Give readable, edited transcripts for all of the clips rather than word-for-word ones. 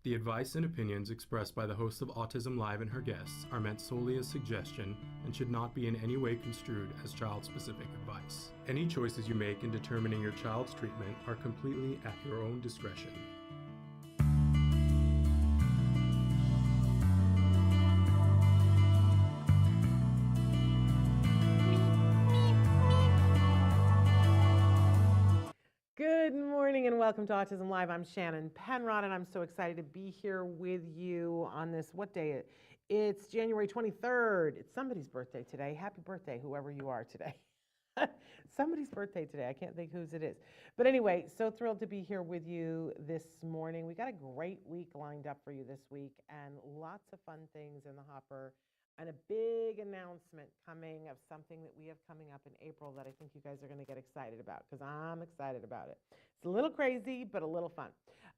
The advice and opinions expressed by the host of Autism Live and her guests are meant solely as suggestion and should not be in any way construed as child-specific advice. Any choices you make in determining your child's treatment are completely at your own discretion. Good morning and welcome to Autism Live. I'm Shannon Penrod and I'm so excited to be here with you on this, what day? It's January 23rd. It's somebody's birthday today. Happy birthday, whoever you are today. Somebody's birthday today. I can't think whose it is. But anyway, so thrilled to be here with you this morning. We got a great week lined up for you this week and lots of fun things in the hopper. And a big announcement coming of something that we have coming up in April that I think you guys are going to get excited about because I'm excited about it. It's a little crazy, but a little fun.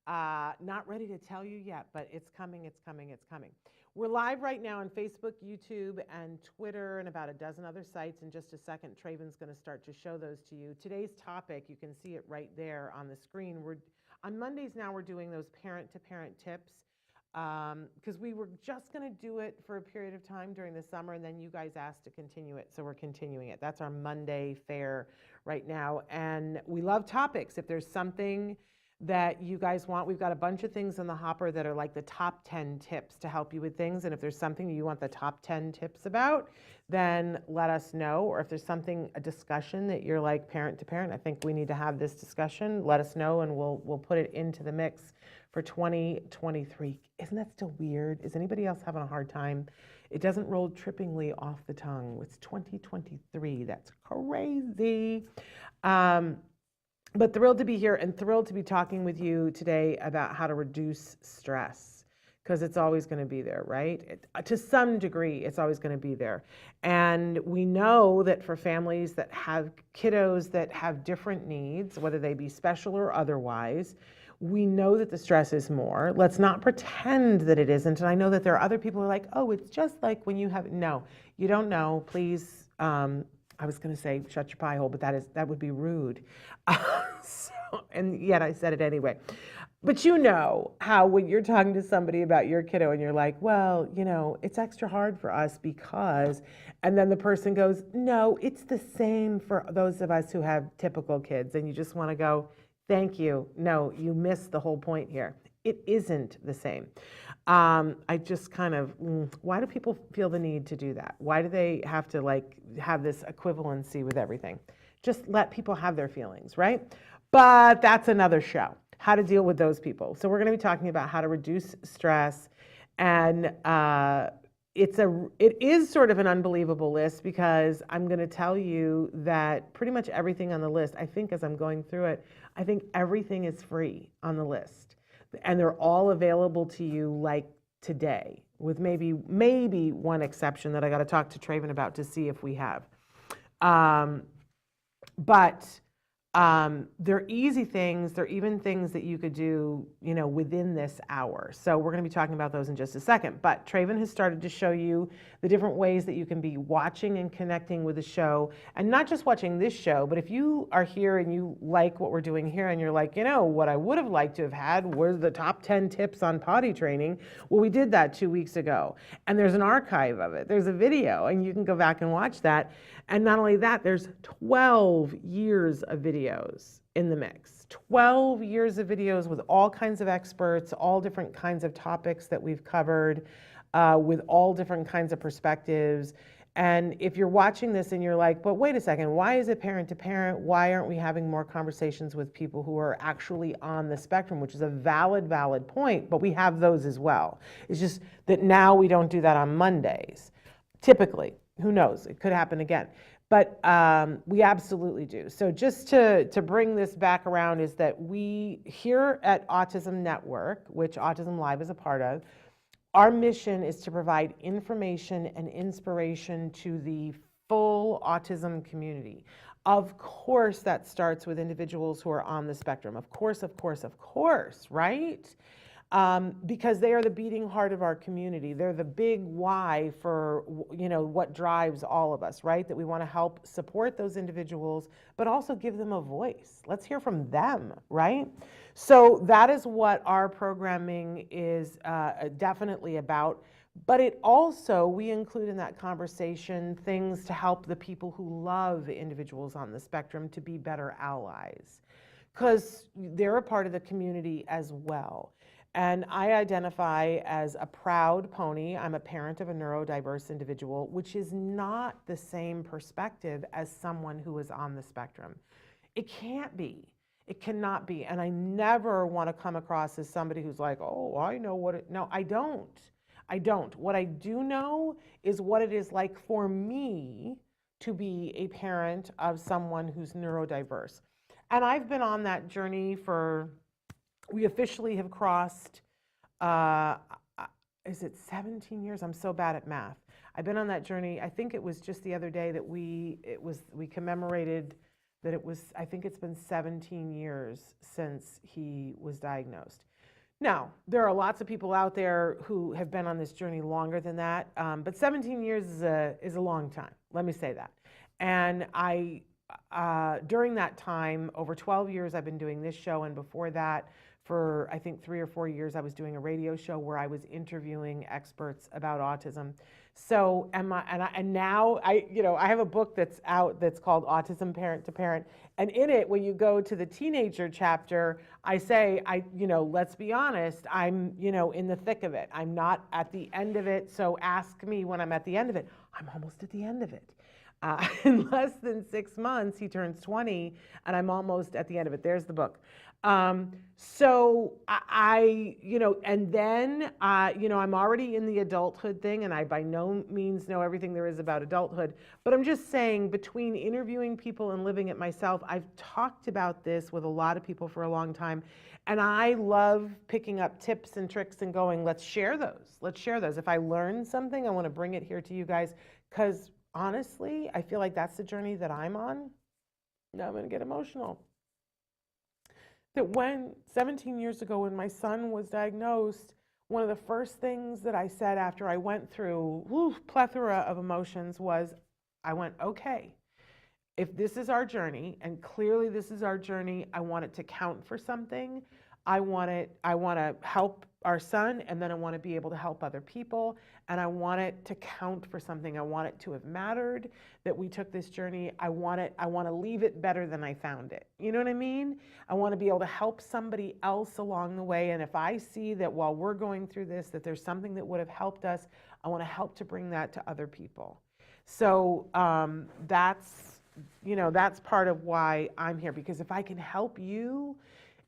Not ready to tell you yet, but it's coming, it's coming, it's coming. We're live right now on Facebook, YouTube, and Twitter, and about a dozen other sites. In just a second, Traven's going to start to show those to you. Today's topic, you can see it right there on the screen. On Mondays now, we're doing those parent-to-parent tips. Because we were just going to do it for a period of time during the summer, and then you guys asked to continue it, so we're continuing it. That's our Monday fare right now, and we love topics. If there's something that you guys want, we've got a bunch of things in the hopper that are like the top 10 tips to help you with things, and if there's something you want the top 10 tips about, then let us know. Or if there's something, a discussion that you're like parent to parent, I think we need to have this discussion, let us know, and we'll put it into the mix for 2023. Isn't that still weird? Is anybody else having a hard time? It doesn't roll trippingly off the tongue. It's 2023. That's crazy. But thrilled to be here and thrilled to be talking with you today about how to reduce stress, because it's always going to be there, right? To some degree, it's always going to be there. And we know that for families that have kiddos that have different needs, whether they be special or otherwise, we know that the stress is more. Let's not pretend that it isn't. And I know that there are other people who are like, oh, it's just like when you have, no, you don't know. Please, I was going to say shut your pie hole, but that would be rude. And yet I said it anyway. But you know how when you're talking to somebody about your kiddo and you're like, well, you know, it's extra hard for us because, and then the person goes, no, it's the same for those of us who have typical kids. And you just want to go, thank you. No, you missed the whole point here. It isn't the same. I just kind of, why do people feel the need to do that? Why do they have to like have this equivalency with everything? Just let people have their feelings, right? But that's another show, how to deal with those people. So we're going to be talking about how to reduce stress, and it is sort of an unbelievable list, because I'm going to tell you that pretty much everything on the list, I think as I'm going through it, I think everything is free on the list. And they're all available to you like today, with maybe one exception that I got to talk to Traven about to see if we have. But they're easy things. They're even things that you could do, you know, within this hour. So we're going to be talking about those in just a second. But Traven has started to show you the different ways that you can be watching and connecting with the show, and not just watching this show, but if you are here and you like what we're doing here and you're like, you know, what I would have liked to have had was the top 10 tips on potty training. Well, we did that 2 weeks ago, and there's an archive of it. There's a video, and you can go back and watch that. And not only that, there's 12 years of videos in the mix. 12 years of videos with all kinds of experts, all different kinds of topics that we've covered, with all different kinds of perspectives. And if you're watching this and you're like, but wait a second, why is it parent to parent? Why aren't we having more conversations with people who are actually on the spectrum, which is a valid point, but we have those as well. It's just that now we don't do that on Mondays. Typically, who knows, it could happen again. But we absolutely do. So just to bring this back around is that we here at Autism Network, which Autism Live is a part of, our mission is to provide information and inspiration to the full autism community. Of course, that starts with individuals who are on the spectrum. Of course, right? because they are the beating heart of our community. They're the big why for, what drives all of us, right? That we want to help support those individuals, but also give them a voice. Let's hear from them, right? So that is what our programming is definitely about. But it also, we include in that conversation things to help the people who love individuals on the spectrum to be better allies, because they're a part of the community as well. And I identify as a proud pony. I'm a parent of a neurodiverse individual, which is not the same perspective as someone who is on the spectrum. It can't be. It cannot be. And I never want to come across as somebody who's like, oh, I know what it, no, I don't. I don't. What I do know is what it is like for me to be a parent of someone who's neurodiverse. And I've been on that journey we officially have crossed, is it 17 years? I'm so bad at math. I've been on that journey. I think it was just the other day that we commemorated that I think it's been 17 years since he was diagnosed. Now, there are lots of people out there who have been on this journey longer than that, but 17 years is a long time, let me say that. And during that time, over 12 years, I've been doing this show, and before that, for I think 3 or 4 years, I was doing a radio show where I was interviewing experts about autism. So, now I have a book that's out that's called Autism Parent to Parent, and in it, when you go to the teenager chapter, I say, let's be honest, I'm, in the thick of it. I'm not at the end of it. So ask me when I'm at the end of it. I'm almost at the end of it. In less than 6 months, he turns 20, and I'm almost at the end of it. There's the book. So and then, I'm already in the adulthood thing, and I by no means know everything there is about adulthood, but I'm just saying, between interviewing people and living it myself, I've talked about this with a lot of people for a long time, and I love picking up tips and tricks and going, let's share those. Let's share those. If I learn something, I want to bring it here to you guys, because honestly, I feel like that's the journey that I'm on. Now I'm going to get emotional. That when 17 years ago, when my son was diagnosed, one of the first things that I said after I went through plethora of emotions was, I went, okay, if this is our journey, and clearly this is our journey, I want it to count for something. I want to help our son, and then I want to be able to help other people, and I want it to count for something. I want it to have mattered that we took this journey. I want to leave it better than I found it. You know what I mean? I want to be able to help somebody else along the way, and if I see that while we're going through this, that there's something that would have helped us, I want to help to bring that to other people. So that's part of why I'm here, because if I can help you,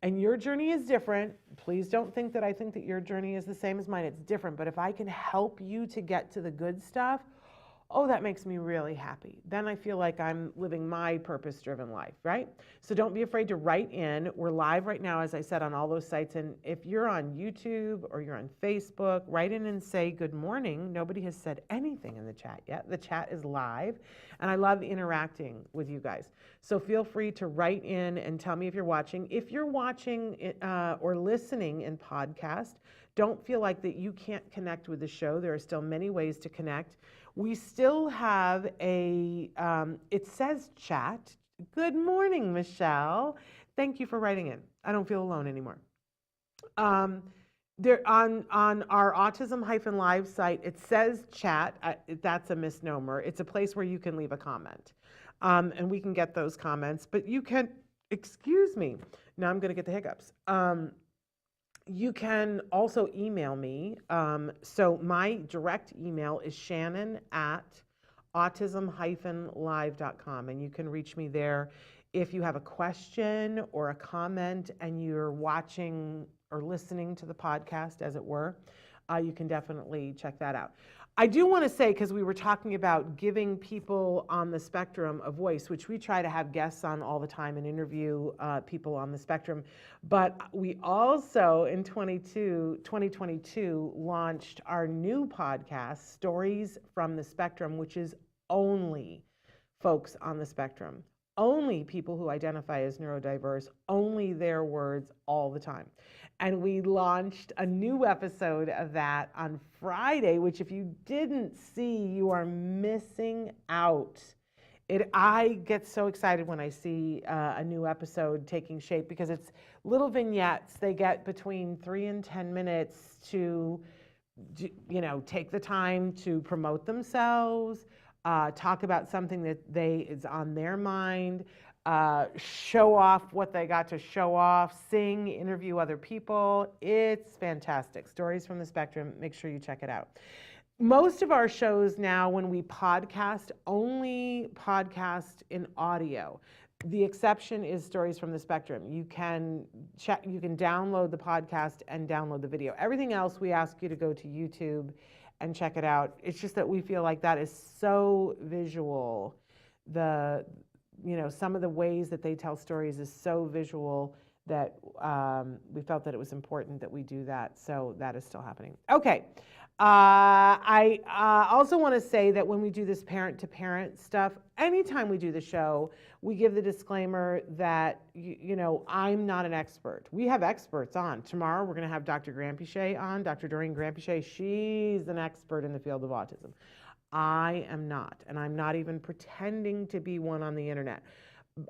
and your journey is different, please don't think that I think that your journey is the same as mine. It's different. But if I can help you to get to the good stuff, oh, that makes me really happy. Then I feel like I'm living my purpose-driven life, right? So don't be afraid to write in. We're live right now, as I said, on all those sites. And if you're on YouTube or you're on Facebook, write in and say good morning. Nobody has said anything in the chat yet. The chat is live, and I love interacting with you guys. So feel free to write in and tell me if you're watching. If you're watching or listening in podcast, don't feel like that you can't connect with the show. There are still many ways to connect. We still have it says chat. Good morning, Michelle. Thank you for writing in. I don't feel alone anymore. There on our autism-live site, it says chat. That's a misnomer. It's a place where you can leave a comment. And we can get those comments, but you can, excuse me, now I'm going to get the hiccups. You can also email me. So my direct email is shannon@autism-live.com, and you can reach me there if you have a question or a comment and you're watching or listening to the podcast, as it were. You can definitely check that out. I do want to say, because we were talking about giving people on the spectrum a voice, which we try to have guests on all the time and interview people on the spectrum, but we also in 2022 launched our new podcast, Stories from the Spectrum, which is only folks on the spectrum. only people who identify as neurodiverse, only their words all the time. And we launched a new episode of that on Friday, which if you didn't see, you are missing out. I get so excited when I see a new episode taking shape because it's little vignettes. They get between 3 and 10 minutes to, take the time to promote themselves, talk about something that is on their mind, show off what they got to show off, sing, interview other people. It's fantastic. Stories from the Spectrum. Make sure you check it out. Most of our shows now, when we podcast, only podcast in audio. The exception is Stories from the Spectrum. You can download the podcast and download the video. Everything else, we ask you to go to YouTube and check it out. It's just that we feel like that is so visual. Some of the ways that they tell stories is so visual that we felt that it was important that we do that. So that is still happening. Okay. I also want to say that when we do this parent-to-parent stuff, anytime we do the show, we give the disclaimer that, I'm not an expert. We have experts on. Tomorrow, we're going to have Dr. Granpeesheh on, Dr. Doreen Granpeesheh. She's an expert in the field of autism. I am not, and I'm not even pretending to be one on the internet.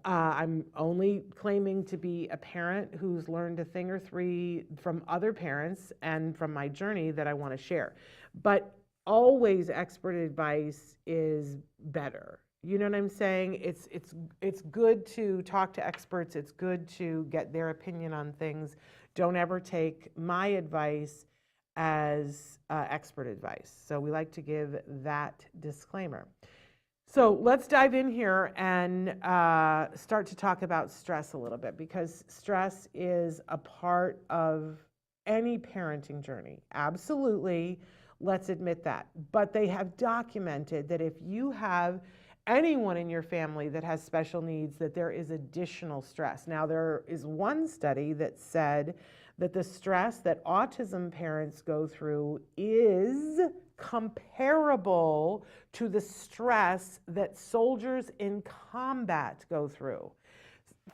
I'm only claiming to be a parent who's learned a thing or three from other parents and from my journey that I want to share. But always expert advice is better. You know what I'm saying? It's good to talk to experts. It's good to get their opinion on things. Don't ever take my advice as expert advice. So we like to give that disclaimer. So let's dive in here and start to talk about stress a little bit, because stress is a part of any parenting journey. Absolutely, let's admit that. But they have documented that if you have anyone in your family that has special needs, that there is additional stress. Now, there is one study that said that the stress that autism parents go through is comparable to the stress that soldiers in combat go through.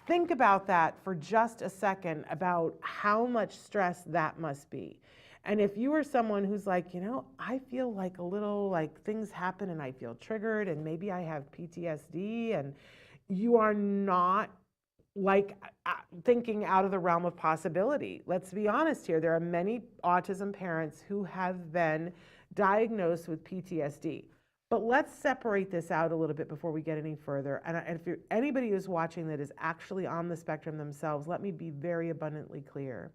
Think about that for just a second, about how much stress that must be. And if you are someone who's like, I feel like a little like things happen and I feel triggered and maybe I have PTSD, and you are not like thinking out of the realm of possibility. Let's be honest here. There are many autism parents who have been diagnosed with PTSD. But let's separate this out a little bit before we get any further. And if anybody who's watching that is actually on the spectrum themselves, let me be very abundantly clear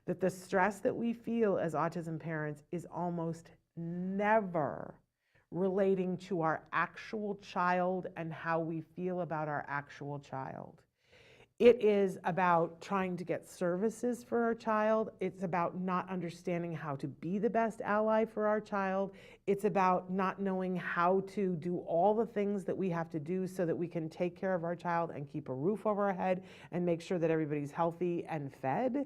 that the stress that we feel as autism parents is almost never relating to our actual child and how we feel about our actual child. It is about trying to get services for our child. It's about not understanding how to be the best ally for our child. It's about not knowing how to do all the things that we have to do so that we can take care of our child and keep a roof over our head and make sure that everybody's healthy and fed.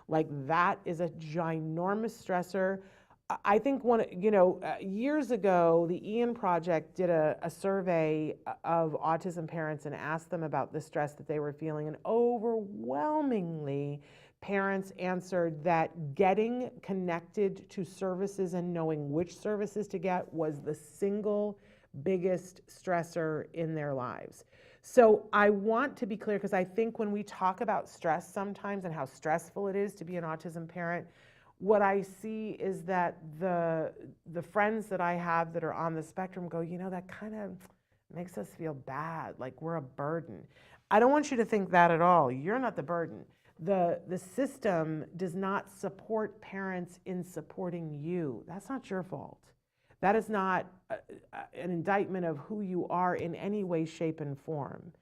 Like, that is a ginormous stressor. I think years ago, the Ian Project did a survey of autism parents and asked them about the stress that they were feeling. And overwhelmingly, parents answered that getting connected to services and knowing which services to get was the single biggest stressor in their lives. So I want to be clear, because I think when we talk about stress sometimes and how stressful it is to be an autism parent, what I see is that the friends that I have that are on the spectrum go, that kind of makes us feel bad, like we're a burden. I don't want you to think that at all. You're not the burden. The system does not support parents in supporting you. That's not your fault. That is not an indictment of who you are in any way, shape, and form.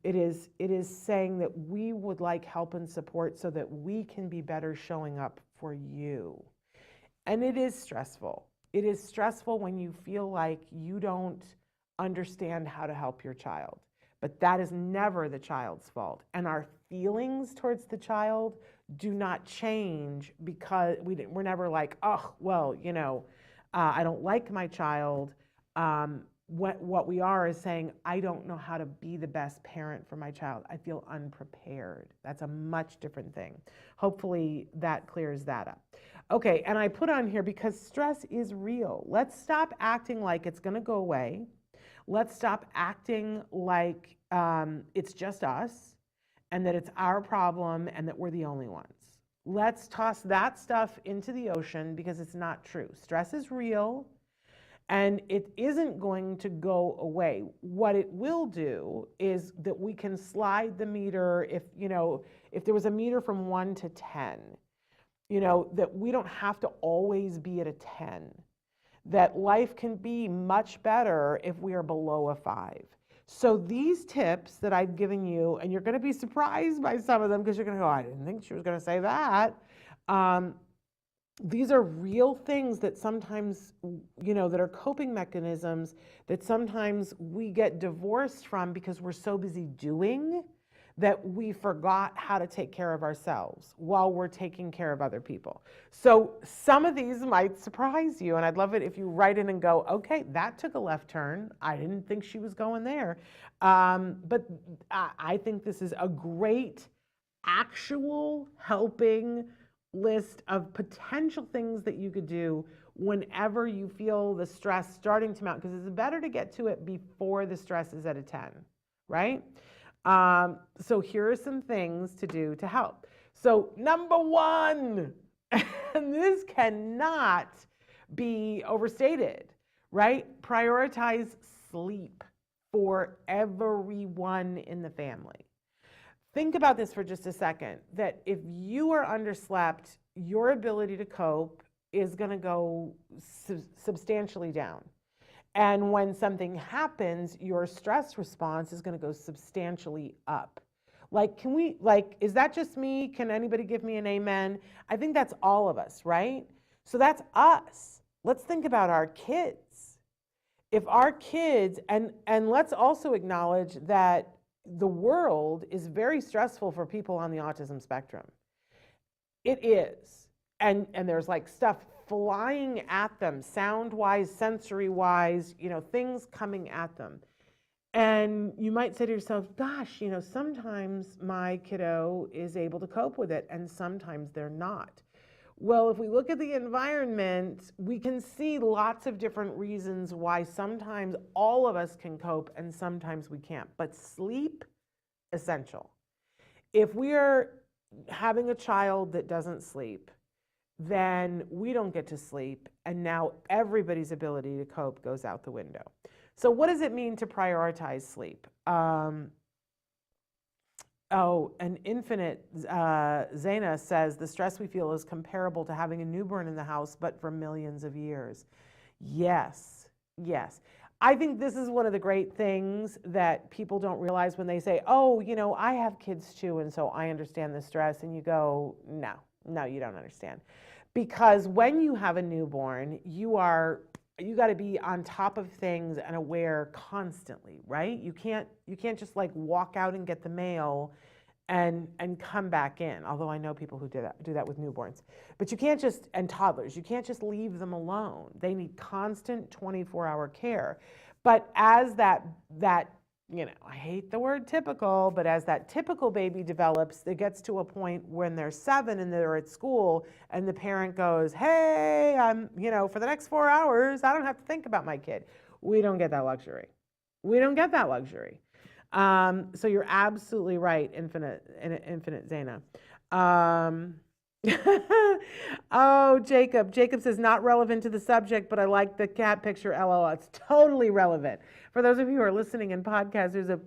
It is saying that we would like help and support so that we can be better showing up for you. And it is stressful. It is stressful when you feel like you don't understand how to help your child. But that is never the child's fault. And our feelings towards the child do not change, because we're never like, I don't like my child. what we are is saying, I don't know how to be the best parent for my child. I feel unprepared. That's a much different thing. Hopefully that clears that up. Okay, and I put on here because stress is real. Let's stop acting like it's going to go away. Let's stop acting like it's just us and that it's our problem and that we're the only ones. Let's toss that stuff into the ocean because it's not true. Stress is real. And it isn't going to go away. What it will do is that we can slide the meter if there was a meter from 1 to 10, that we don't have to always be at a 10, that life can be much better if we are below a 5. So these tips that I've given you, and you're going to be surprised by some of them because you're going to go, I didn't think she was going to say that. These are real things that sometimes, that are coping mechanisms that sometimes we get divorced from because we're so busy doing that we forgot how to take care of ourselves while we're taking care of other people. So some of these might surprise you, and I'd love it if you write in and go, okay, that took a left turn. I didn't think she was going there. But I think this is a great actual helping list of potential things that you could do whenever you feel the stress starting to mount, because it's better to get to it before the stress is at a 10, right? So here are some things to do to help. So number one, and this cannot be overstated, right? Prioritize sleep for everyone in the family. Think about this for just a second, that if you are underslept, your ability to cope is going to go substantially down. And when something happens, your stress response is going to go substantially up. Is that just me? Can anybody give me an amen? I think that's all of us, right? So that's us. Let's think about our kids. If our kids, and let's also acknowledge that the world is very stressful for people on the autism spectrum. It is. And there's like stuff flying at them, sound-wise, sensory-wise, things coming at them. And you might say to yourself, gosh, sometimes my kiddo is able to cope with it and sometimes they're not. Well, if we look at the environment, we can see lots of different reasons why sometimes all of us can cope and sometimes we can't. But sleep, essential. If we are having a child that doesn't sleep, then we don't get to sleep, and now everybody's ability to cope goes out the window. So what does it mean to prioritize sleep? And Infinite Zaina says, the stress we feel is comparable to having a newborn in the house, but for millions of years. Yes. I think this is one of the great things that people don't realize when they say, oh, I have kids too, and so I understand the stress. And you go, no, you don't understand. Because when you have a newborn, you got to be on top of things and aware constantly, right? You can't just like walk out and get the mail and come back in. Although I know people who do that with newborns. But you can't just, and toddlers, you can't just leave them alone. They need constant 24-hour care. But as that I hate the word typical, but as that typical baby develops, it gets to a point when they're 7 and they're at school and the parent goes, hey, I'm, for the next 4 hours, I don't have to think about my kid. We don't get that luxury. So you're absolutely right, Infinite Zaina. Oh, Jacob says not relevant to the subject, but I like the cat picture, LOL. It's totally relevant. For those of you who are listening in podcasts, there's a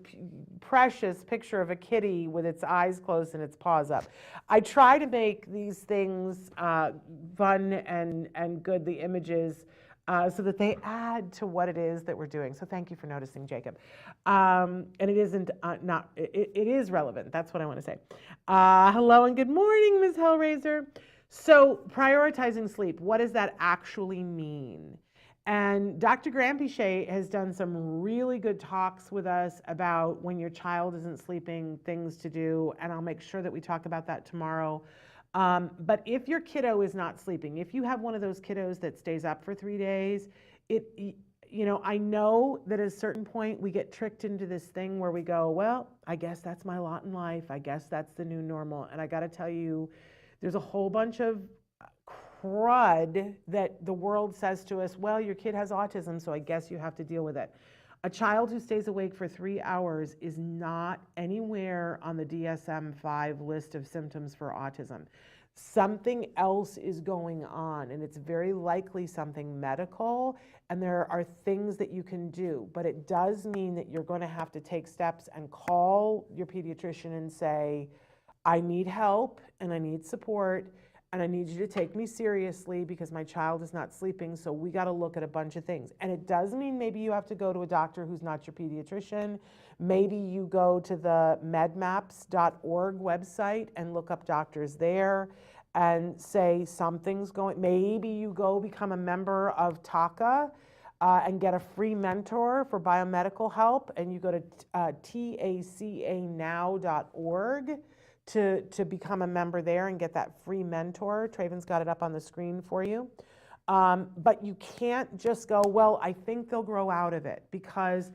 precious picture of a kitty with its eyes closed and its paws up. I try to make these things fun and good, the images, so that they add to what it is that we're doing. So thank you for noticing, Jacob. And it isn't it is relevant. That's what I want to say. Hello and good morning, Ms. Hellraiser. So prioritizing sleep, what does that actually mean? And Dr. Granpeesheh has done some really good talks with us about when your child isn't sleeping, things to do, and I'll make sure that we talk about that tomorrow. But if your kiddo is not sleeping, if you have one of those kiddos that stays up for 3 days, I know that at a certain point we get tricked into this thing where we go, well, I guess that's my lot in life. I guess that's the new normal. And I got to tell you, there's a whole bunch of crud that the world says to us, well, your kid has autism, so I guess you have to deal with it. A child who stays awake for 3 hours is not anywhere on the DSM-5 list of symptoms for autism. Something else is going on, and it's very likely something medical, and there are things that you can do, but it does mean that you're going to have to take steps and call your pediatrician and say, I need help and I need support and I need you to take me seriously because my child is not sleeping, so we got to look at a bunch of things. And it does mean maybe you have to go to a doctor who's not your pediatrician. Maybe you go to the medmaps.org website and look up doctors there and say something's going. Maybe you go become a member of TACA and get a free mentor for biomedical help, and you go to tacanow.org to become a member there and get that free mentor. Traven's got it up on the screen for you. But you can't just go, well, I think they'll grow out of it, because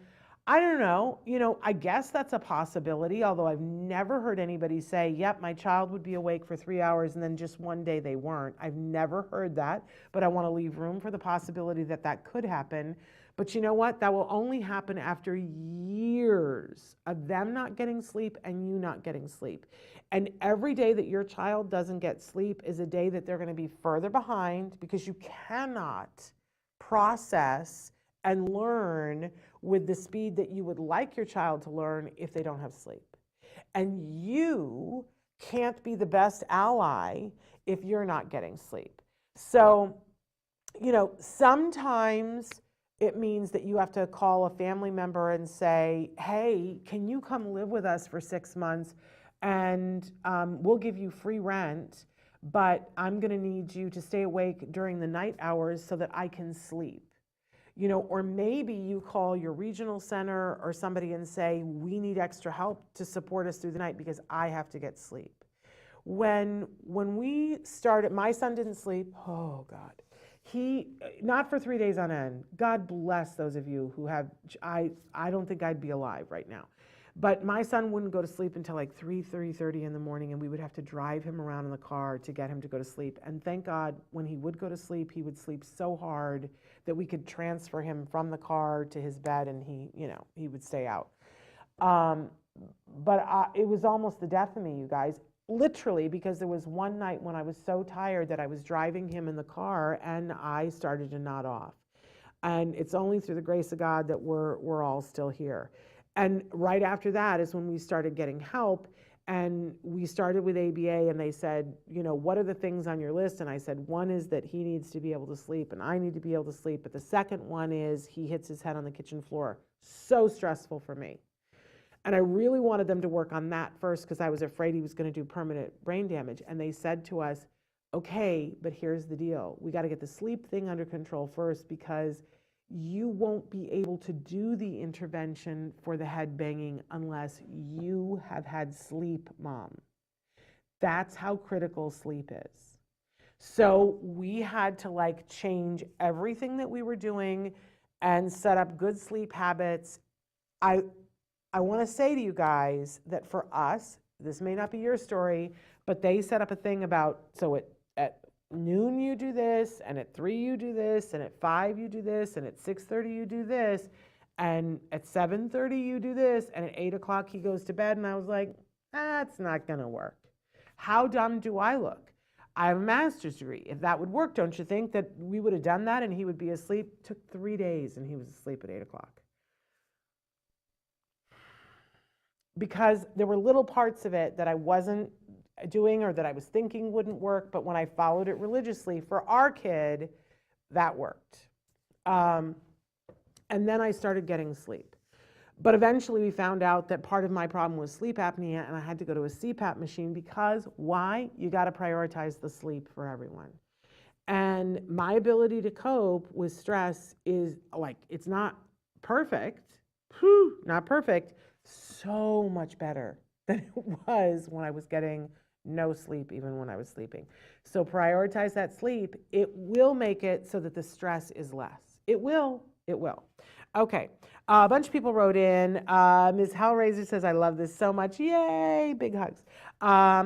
I don't know, I guess that's a possibility, although I've never heard anybody say, yep, my child would be awake for 3 hours and then just one day they weren't. I've never heard that, but I want to leave room for the possibility that that could happen. But you know what? That will only happen after years of them not getting sleep and you not getting sleep. And every day that your child doesn't get sleep is a day that they're going to be further behind, because you cannot process and learn with the speed that you would like your child to learn if they don't have sleep. And you can't be the best ally if you're not getting sleep. So, sometimes it means that you have to call a family member and say, hey, can you come live with us for 6 months and we'll give you free rent, but I'm going to need you to stay awake during the night hours so that I can sleep. Or maybe you call your regional center or somebody and say, we need extra help to support us through the night because I have to get sleep. When we started, my son didn't sleep. Oh God. Not for 3 days on end. God bless those of you who have, I don't think I'd be alive right now. But my son wouldn't go to sleep until like 3:30 in the morning, and we would have to drive him around in the car to get him to go to sleep. And thank God, when he would go to sleep, he would sleep so hard that we could transfer him from the car to his bed, and he would stay out. But it was almost the death of me, you guys. Literally, because there was one night when I was so tired that I was driving him in the car and I started to nod off. And it's only through the grace of God that we're all still here. And right after that is when we started getting help, and we started with ABA, and they said, what are the things on your list? And I said, one is that he needs to be able to sleep and I need to be able to sleep. But the second one is he hits his head on the kitchen floor. So stressful for me. And I really wanted them to work on that first because I was afraid he was going to do permanent brain damage. And they said to us, okay, but here's the deal. We got to get the sleep thing under control first, because you won't be able to do the intervention for the head banging unless you have had sleep, Mom. That's how critical sleep is. So we had to change everything that we were doing and set up good sleep habits. I want to say to you guys that for us, this may not be your story, but they set up a thing about, so at noon you do this, and at 3 you do this, and at 5 you do this, and at 6:30 you do this, and at 7:30 you do this, and at 8 o'clock he goes to bed. And I was like, that's not going to work. How dumb do I look? I have a master's degree. If that would work, don't you think that we would have done that and he would be asleep? It took 3 days and he was asleep at 8 o'clock. Because there were little parts of it that I wasn't doing or that I was thinking wouldn't work, but when I followed it religiously for our kid, that worked. And then I started getting sleep. But eventually we found out that part of my problem was sleep apnea, and I had to go to a CPAP machine because why? You got to prioritize the sleep for everyone. And my ability to cope with stress is it's not perfect, not perfect, so much better than it was when I was getting no sleep, even when I was sleeping. So prioritize that sleep. It will make it so that the stress is less. It will. It will. Okay. A bunch of people wrote in. Ms. Hellraiser says, I love this so much. Yay, big hugs.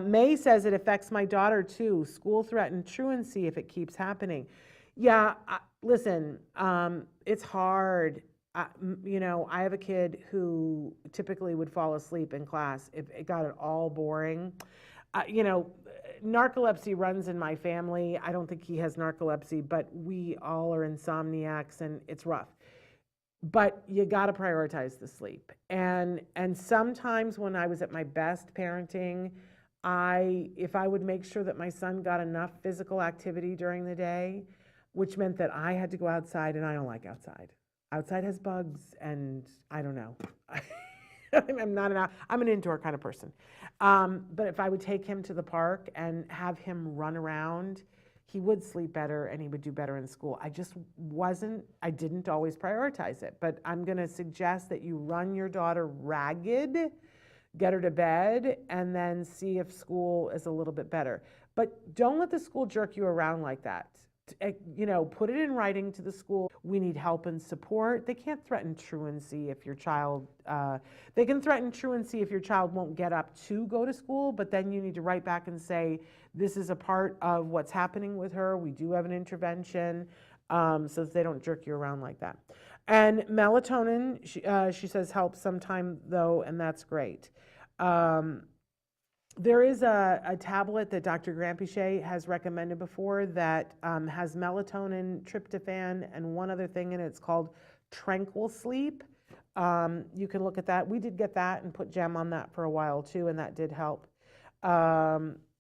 May says, it affects my daughter too. School threatened truancy if it keeps happening. Yeah, listen, it's hard. I have a kid who typically would fall asleep in class if it got it all boring. Narcolepsy runs in my family. I don't think he has narcolepsy, but we all are insomniacs and it's rough. But you got to prioritize the sleep. And sometimes when I was at my best parenting, if I would make sure that my son got enough physical activity during the day, which meant that I had to go outside, and I don't like outside. Outside has bugs, and I don't know. I'm an indoor kind of person. But if I would take him to the park and have him run around, he would sleep better and he would do better in school. I didn't always prioritize it, but I'm going to suggest that you run your daughter ragged, get her to bed, and then see if school is a little bit better. But don't let the school jerk you around like that. Put it in writing to the school. We need help and support. They can't threaten truancy if your child, they can threaten truancy if your child won't get up to go to school, but then you need to write back and say, this is a part of what's happening with her. We do have an intervention, so that they don't jerk you around like that. And melatonin, she says, helps sometime though, and that's great. There is a tablet that Dr. Grampiche has recommended before that has melatonin, tryptophan, and one other thing in it. It's called Tranquil Sleep. You can look at that. We did get that and put Gem on that for a while too, and that did help.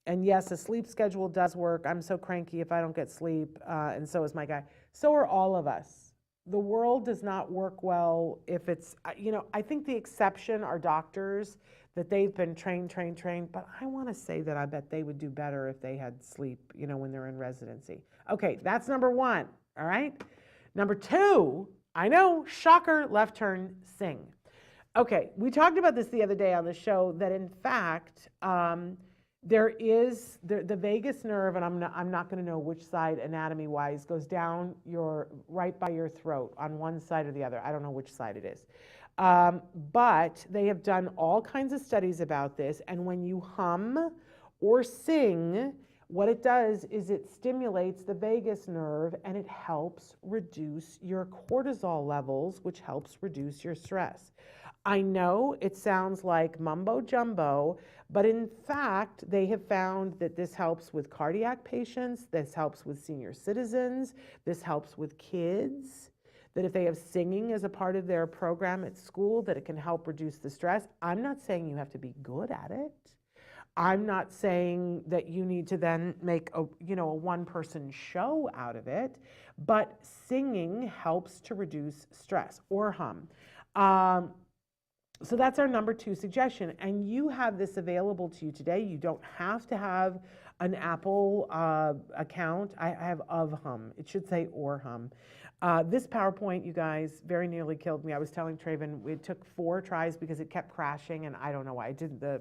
And yes, a sleep schedule does work. I'm so cranky if I don't get sleep, and so is my guy. So are all of us. The world does not work well if it's, I think the exception are doctors, that they've been trained, but I want to say that I bet they would do better if they had sleep, when they're in residency. Okay, that's number one, all right? Number two, I know, shocker, left turn, sing. Okay, we talked about this the other day on the show, that in fact, there is the vagus nerve, and I'm not going to know which side anatomy-wise, goes down right by your throat on one side or the other. I don't know which side it is. But they have done all kinds of studies about this, and when you hum or sing, what it does is it stimulates the vagus nerve and it helps reduce your cortisol levels, which helps reduce your stress. I know it sounds like mumbo jumbo, but in fact, they have found that this helps with cardiac patients, this helps with senior citizens, this helps with kids, that if they have singing as a part of their program at school, that it can help reduce the stress. I'm not saying you have to be good at it. I'm not saying that you need to then make a one-person show out of it, but singing helps to reduce stress, or hum. So that's our number two suggestion. And you have this available to you today. You don't have to have an Apple account. I have of hum. It should say or hum. This PowerPoint, you guys, very nearly killed me. I was telling Traven, it took 4 tries because it kept crashing, and I don't know why.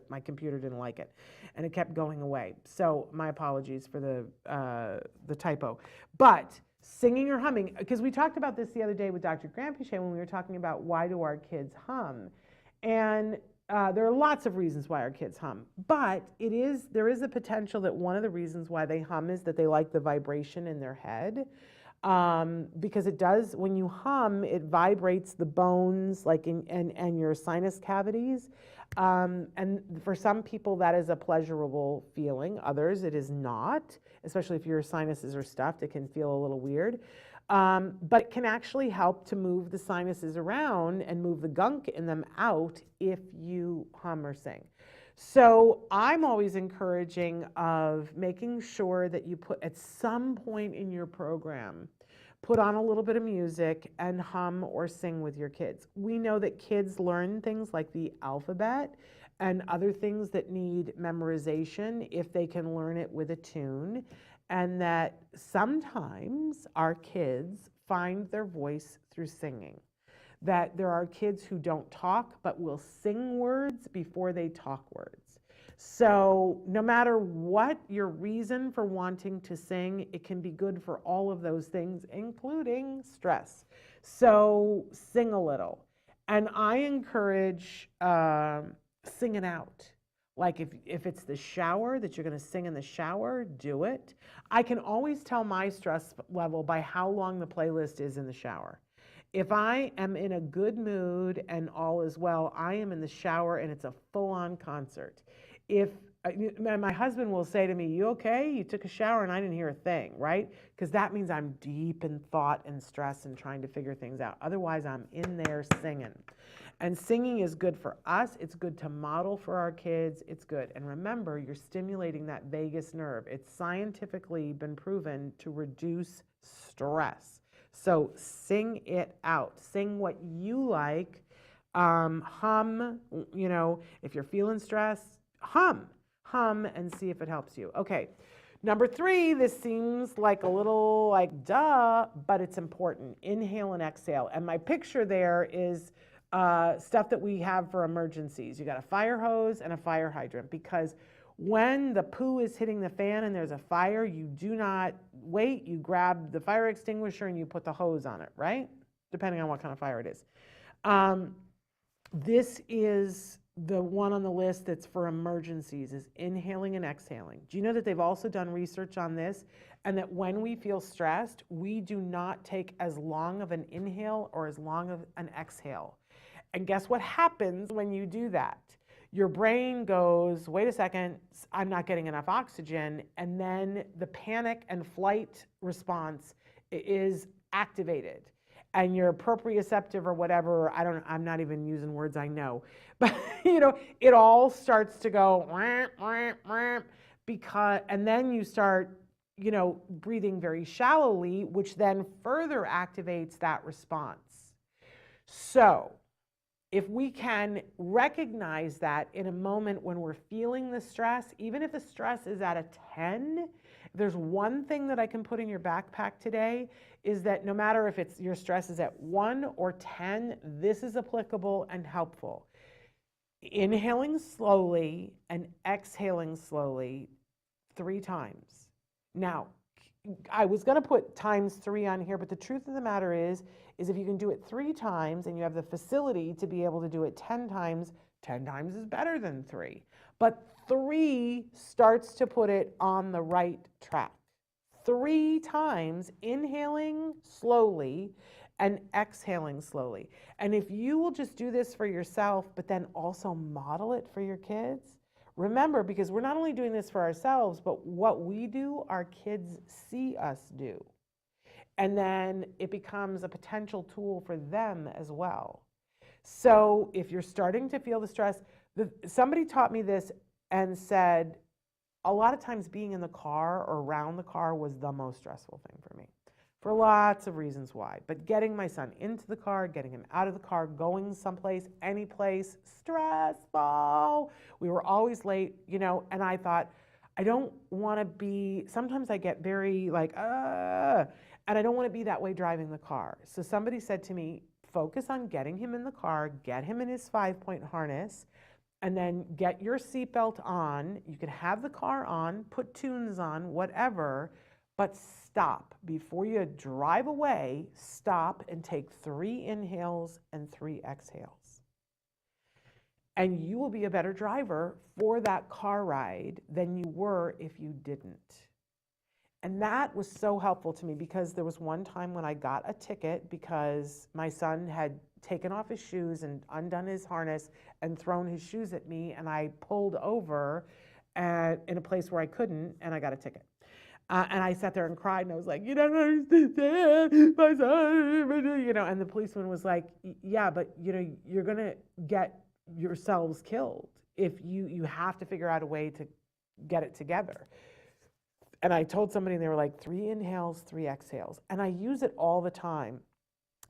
My computer didn't like it, and it kept going away. So my apologies for the typo. But singing or humming, because we talked about this the other day with Dr. Grampiche when we were talking about why do our kids hum. And there are lots of reasons why our kids hum, but there is a potential that one of the reasons why they hum is that they like the vibration in their head. Because it does, when you hum, it vibrates the bones, like and your sinus cavities. And for some people, that is a pleasurable feeling. Others, it is not, especially if your sinuses are stuffed, it can feel a little weird. But it can actually help to move the sinuses around and move the gunk in them out if you hum or sing. So I'm always encouraging of making sure that you put, at some point in your program, put on a little bit of music and hum or sing with your kids. We know that kids learn things like the alphabet and other things that need memorization if they can learn it with a tune, and that sometimes our kids find their voice through singing. That there are kids who don't talk but will sing words before they talk words. So no matter what your reason for wanting to sing, it can be good for all of those things, including stress. So sing a little. And I encourage singing out. Like if it's the shower that you're going to sing in the shower, do it. I can always tell my stress level by how long the playlist is in the shower. If I am in a good mood and all is well, I am in the shower and it's a full-on concert. If my husband will say to me, "You okay? You took a shower and I didn't hear a thing," right? Because that means I'm deep in thought and stress and trying to figure things out. Otherwise, I'm in there singing. And singing is good for us. It's good to model for our kids. It's good. And remember, you're stimulating that vagus nerve. It's scientifically been proven to reduce stress. So sing it out. Sing what you like. Hum, if you're feeling stressed, hum and see if it helps you. Okay. Number 3, this seems like a little like duh, but it's important. Inhale and exhale. And my picture there is stuff that we have for emergencies. You got a fire hose and a fire hydrant, because when the poo is hitting the fan and there's a fire, you do not wait. You grab the fire extinguisher and you put the hose on it, right? Depending on what kind of fire it is. This is the one on the list that's for emergencies, is inhaling and exhaling. Do you know that they've also done research on this, and that when we feel stressed, we do not take as long of an inhale or as long of an exhale. And guess what happens when you do that? Your brain goes, wait a second, I'm not getting enough oxygen, and then the panic and flight response is activated. And your proprioceptive or whatever, I'm not even using words I know, but it all starts to go, and then you start, breathing very shallowly, which then further activates that response. So if we can recognize that in a moment when we're feeling the stress, even if the stress is at a 10, if there's one thing that I can put in your backpack today, is that no matter if your stress is at 1 or 10, this is applicable and helpful. Inhaling slowly and exhaling slowly 3 times. Now, I was going to put times 3 on here, but the truth of the matter is if you can do it 3 times and you have the facility to be able to do it 10 times, 10 times is better than 3. But 3 starts to put it on the right track. 3 times, inhaling slowly and exhaling slowly. And if you will just do this for yourself, but then also model it for your kids, remember, because we're not only doing this for ourselves, but what we do, our kids see us do. And then it becomes a potential tool for them as well. So if you're starting to feel the stress, somebody taught me this and said, a lot of times being in the car or around the car was the most stressful thing for me, for lots of reasons why. But getting my son into the car, getting him out of the car, going someplace, any place, stressful. We were always late, and I thought, I don't want to be, sometimes I get very and I don't want to be that way driving the car. So somebody said to me, focus on getting him in the car, get him in his 5-point harness, and then get your seatbelt on. You can have the car on, put tunes on, whatever, but stop. Before you drive away, stop and take 3 inhales and 3 exhales. And you will be a better driver for that car ride than you were if you didn't. And that was so helpful to me, because there was one time when I got a ticket because my son had taken off his shoes and undone his harness and thrown his shoes at me, and I pulled over in a place where I couldn't, and I got a ticket. And I sat there and cried, and I was like, you don't understand, my son, and the policeman was like, yeah, but you're going to get yourselves killed if you have to figure out a way to get it together. And I told somebody, and they were like, 3 inhales, 3 exhales. And I use it all the time.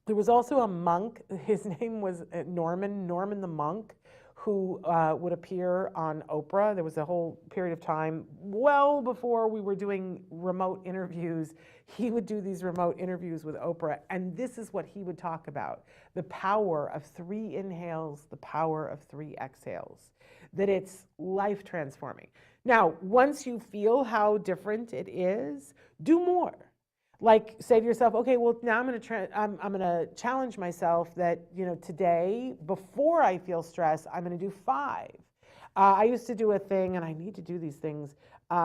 There was also a monk, his name was Norman the monk, who would appear on Oprah. There was a whole period of time, well before we were doing remote interviews, he would do these remote interviews with Oprah, and this is what he would talk about: the power of 3 inhales, the power of 3 exhales, that it's life transforming. Now, once you feel how different it is, do more. Like, say to yourself, okay, well, now I'm going to challenge myself that, today, before I feel stress, I'm going to do 5. I used to do a thing, and I need to do these things,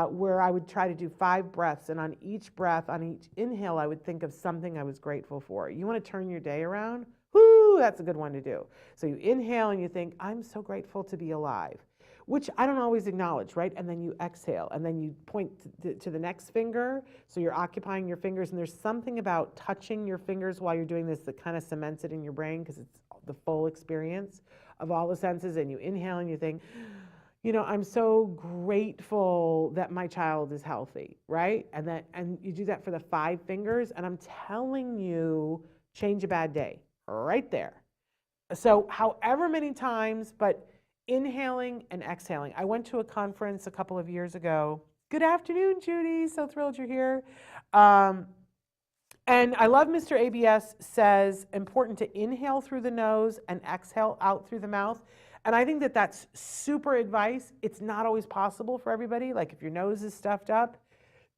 where I would try to do 5 breaths, and on each breath, on each inhale, I would think of something I was grateful for. You want to turn your day around? Whoo, that's a good one to do. So you inhale and you think, I'm so grateful to be alive, which I don't always acknowledge, right? And then you exhale, and then you point to the next finger, so you're occupying your fingers, and there's something about touching your fingers while you're doing this that kind of cements it in your brain, because it's the full experience of all the senses. And you inhale and you think, I'm so grateful that my child is healthy, right? And you do that for the 5 fingers, and I'm telling you, change a bad day right there. So however many times, but inhaling and exhaling. I went to a conference a couple of years ago. Good afternoon, Judy. So thrilled you're here. And I love Mr. ABS says, important to inhale through the nose and exhale out through the mouth. And I think that that's super advice. It's not always possible for everybody. Like if your nose is stuffed up,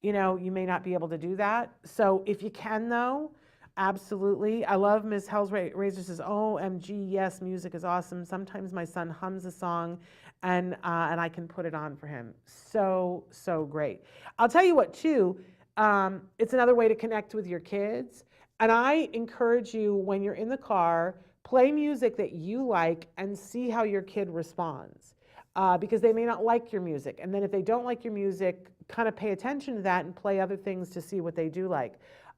you may not be able to do that. So if you can, though, absolutely. I love Ms. Hellraiser says, OMG, yes, music is awesome. Sometimes my son hums a song and I can put it on for him. So, so great. I'll tell you what, too, it's another way to connect with your kids. And I encourage you, when you're in the car, play music that you like and see how your kid responds. Because they may not like your music. And then if they don't like your music, kind of pay attention to that and play other things to see what they do like.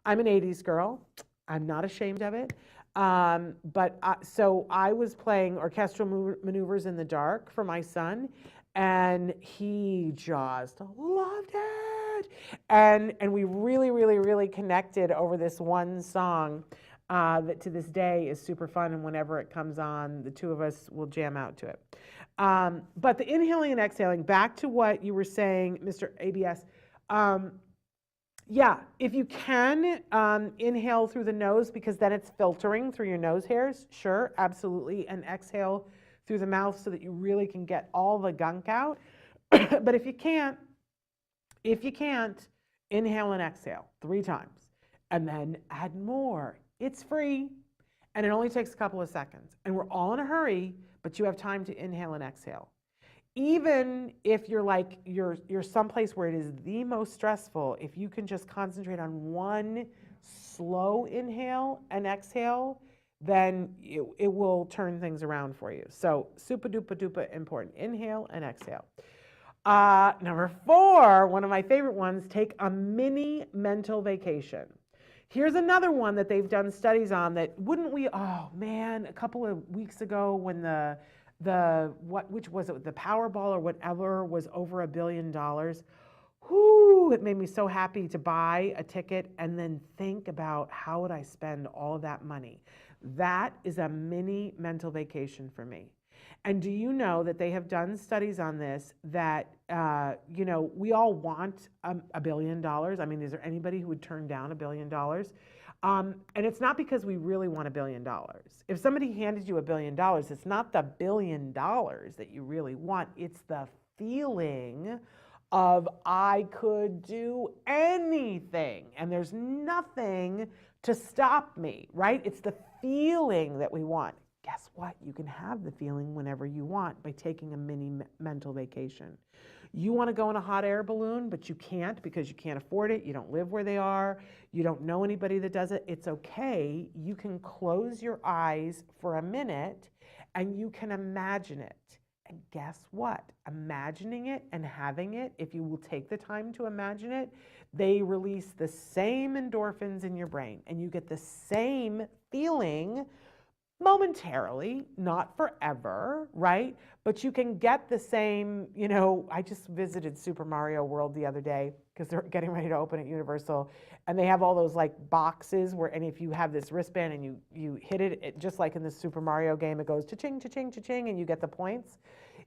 I'm an 80s girl. I'm not ashamed of it. So I was playing orchestral maneuvers in the dark for my son, and he just loved it. And we really, really, really connected over this one song that to this day is super fun. And whenever it comes on, the 2 of us will jam out to it. But the inhaling and exhaling, back to what you were saying, Mr. ABS, yeah, if you can inhale through the nose, because then it's filtering through your nose hairs, sure, absolutely, and exhale through the mouth so that you really can get all the gunk out. But if you can't, inhale and exhale 3 times, and then add more. It's free, and it only takes a couple of seconds, and we're all in a hurry, but you have time to inhale and exhale. Even if you're someplace where it is the most stressful, if you can just concentrate on one slow inhale and exhale, then it will turn things around for you. So super duper duper important. Inhale and exhale. Number 4, one of my favorite ones, take a mini mental vacation. Here's another one that they've done studies on that a couple of weeks ago when which was it, the Powerball or whatever was over $1 billion. Whoo, it made me so happy to buy a ticket and then think about how would I spend all of that money. That is a mini mental vacation for me. And do you know that they have done studies on this that, we all want $1 billion. I mean, is there anybody who would turn down $1 billion? And it's not because we really want $1 billion. If somebody handed you $1 billion, it's not the $1 billion that you really want. It's the feeling of I could do anything and there's nothing to stop me, right? It's the feeling that we want. Guess what? You can have the feeling whenever you want by taking a mini mental vacation. You want to go in a hot air balloon, but you can't because you can't afford it. You don't live where they are. You don't know anybody that does it. It's okay. You can close your eyes for a minute and you can imagine it. And guess what? Imagining it and having it, if you will take the time to imagine it, they release the same endorphins in your brain and you get the same feeling, momentarily, not forever, right? But you can get the same, I just visited Super Mario World the other day because they're getting ready to open at Universal, and they have all those like boxes where, and if you have this wristband and you hit it, just like in the Super Mario game, it goes cha-ching, cha-ching, cha-ching, and you get the points.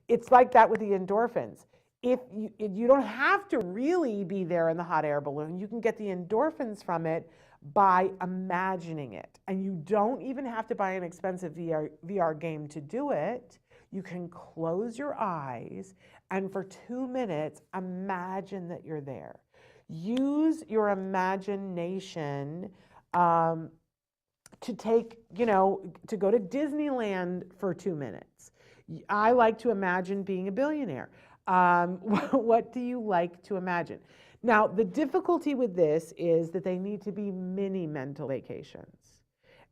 It's like that with the endorphins. If you don't have to really be there in the hot air balloon, you can get the endorphins from it by imagining it. And you don't even have to buy an expensive VR game to do it. You can close your eyes and for 2 minutes, imagine that you're there. Use your imagination to take, to go to Disneyland for 2 minutes. I like to imagine being a billionaire. What do you like to imagine? Now, the difficulty with this is that they need to be mini mental vacations.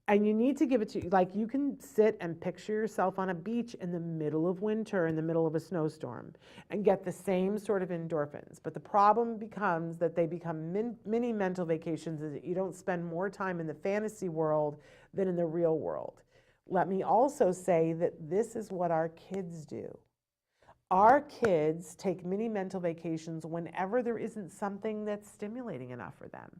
And you need to give it to, like, you can sit and picture yourself on a beach in the middle of winter, in the middle of a snowstorm, and get the same sort of endorphins. But the problem becomes that they become mini mental vacations, is that you don't spend more time in the fantasy world than in the real world. Let me also say that this is what our kids do. Our kids take mini mental vacations whenever there isn't something that's stimulating enough for them.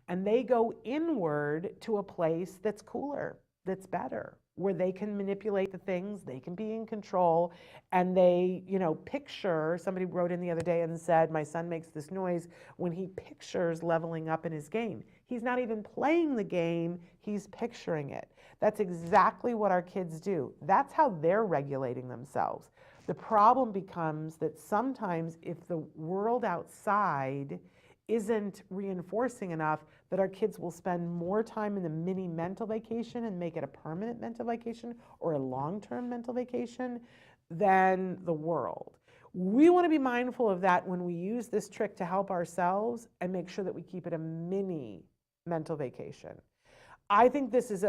And they go inward to a place that's cooler, that's better, where they can manipulate the things, they can be in control, and they, picture, somebody wrote in the other day and said, my son makes this noise when he pictures leveling up in his game. He's not even playing the game, he's picturing it. That's exactly what our kids do. That's how they're regulating themselves. The problem becomes that sometimes if the world outside isn't reinforcing enough, that our kids will spend more time in the mini mental vacation and make it a permanent mental vacation or a long-term mental vacation than the world. We want to be mindful of that when we use this trick to help ourselves and make sure that we keep it a mini mental vacation. I think this is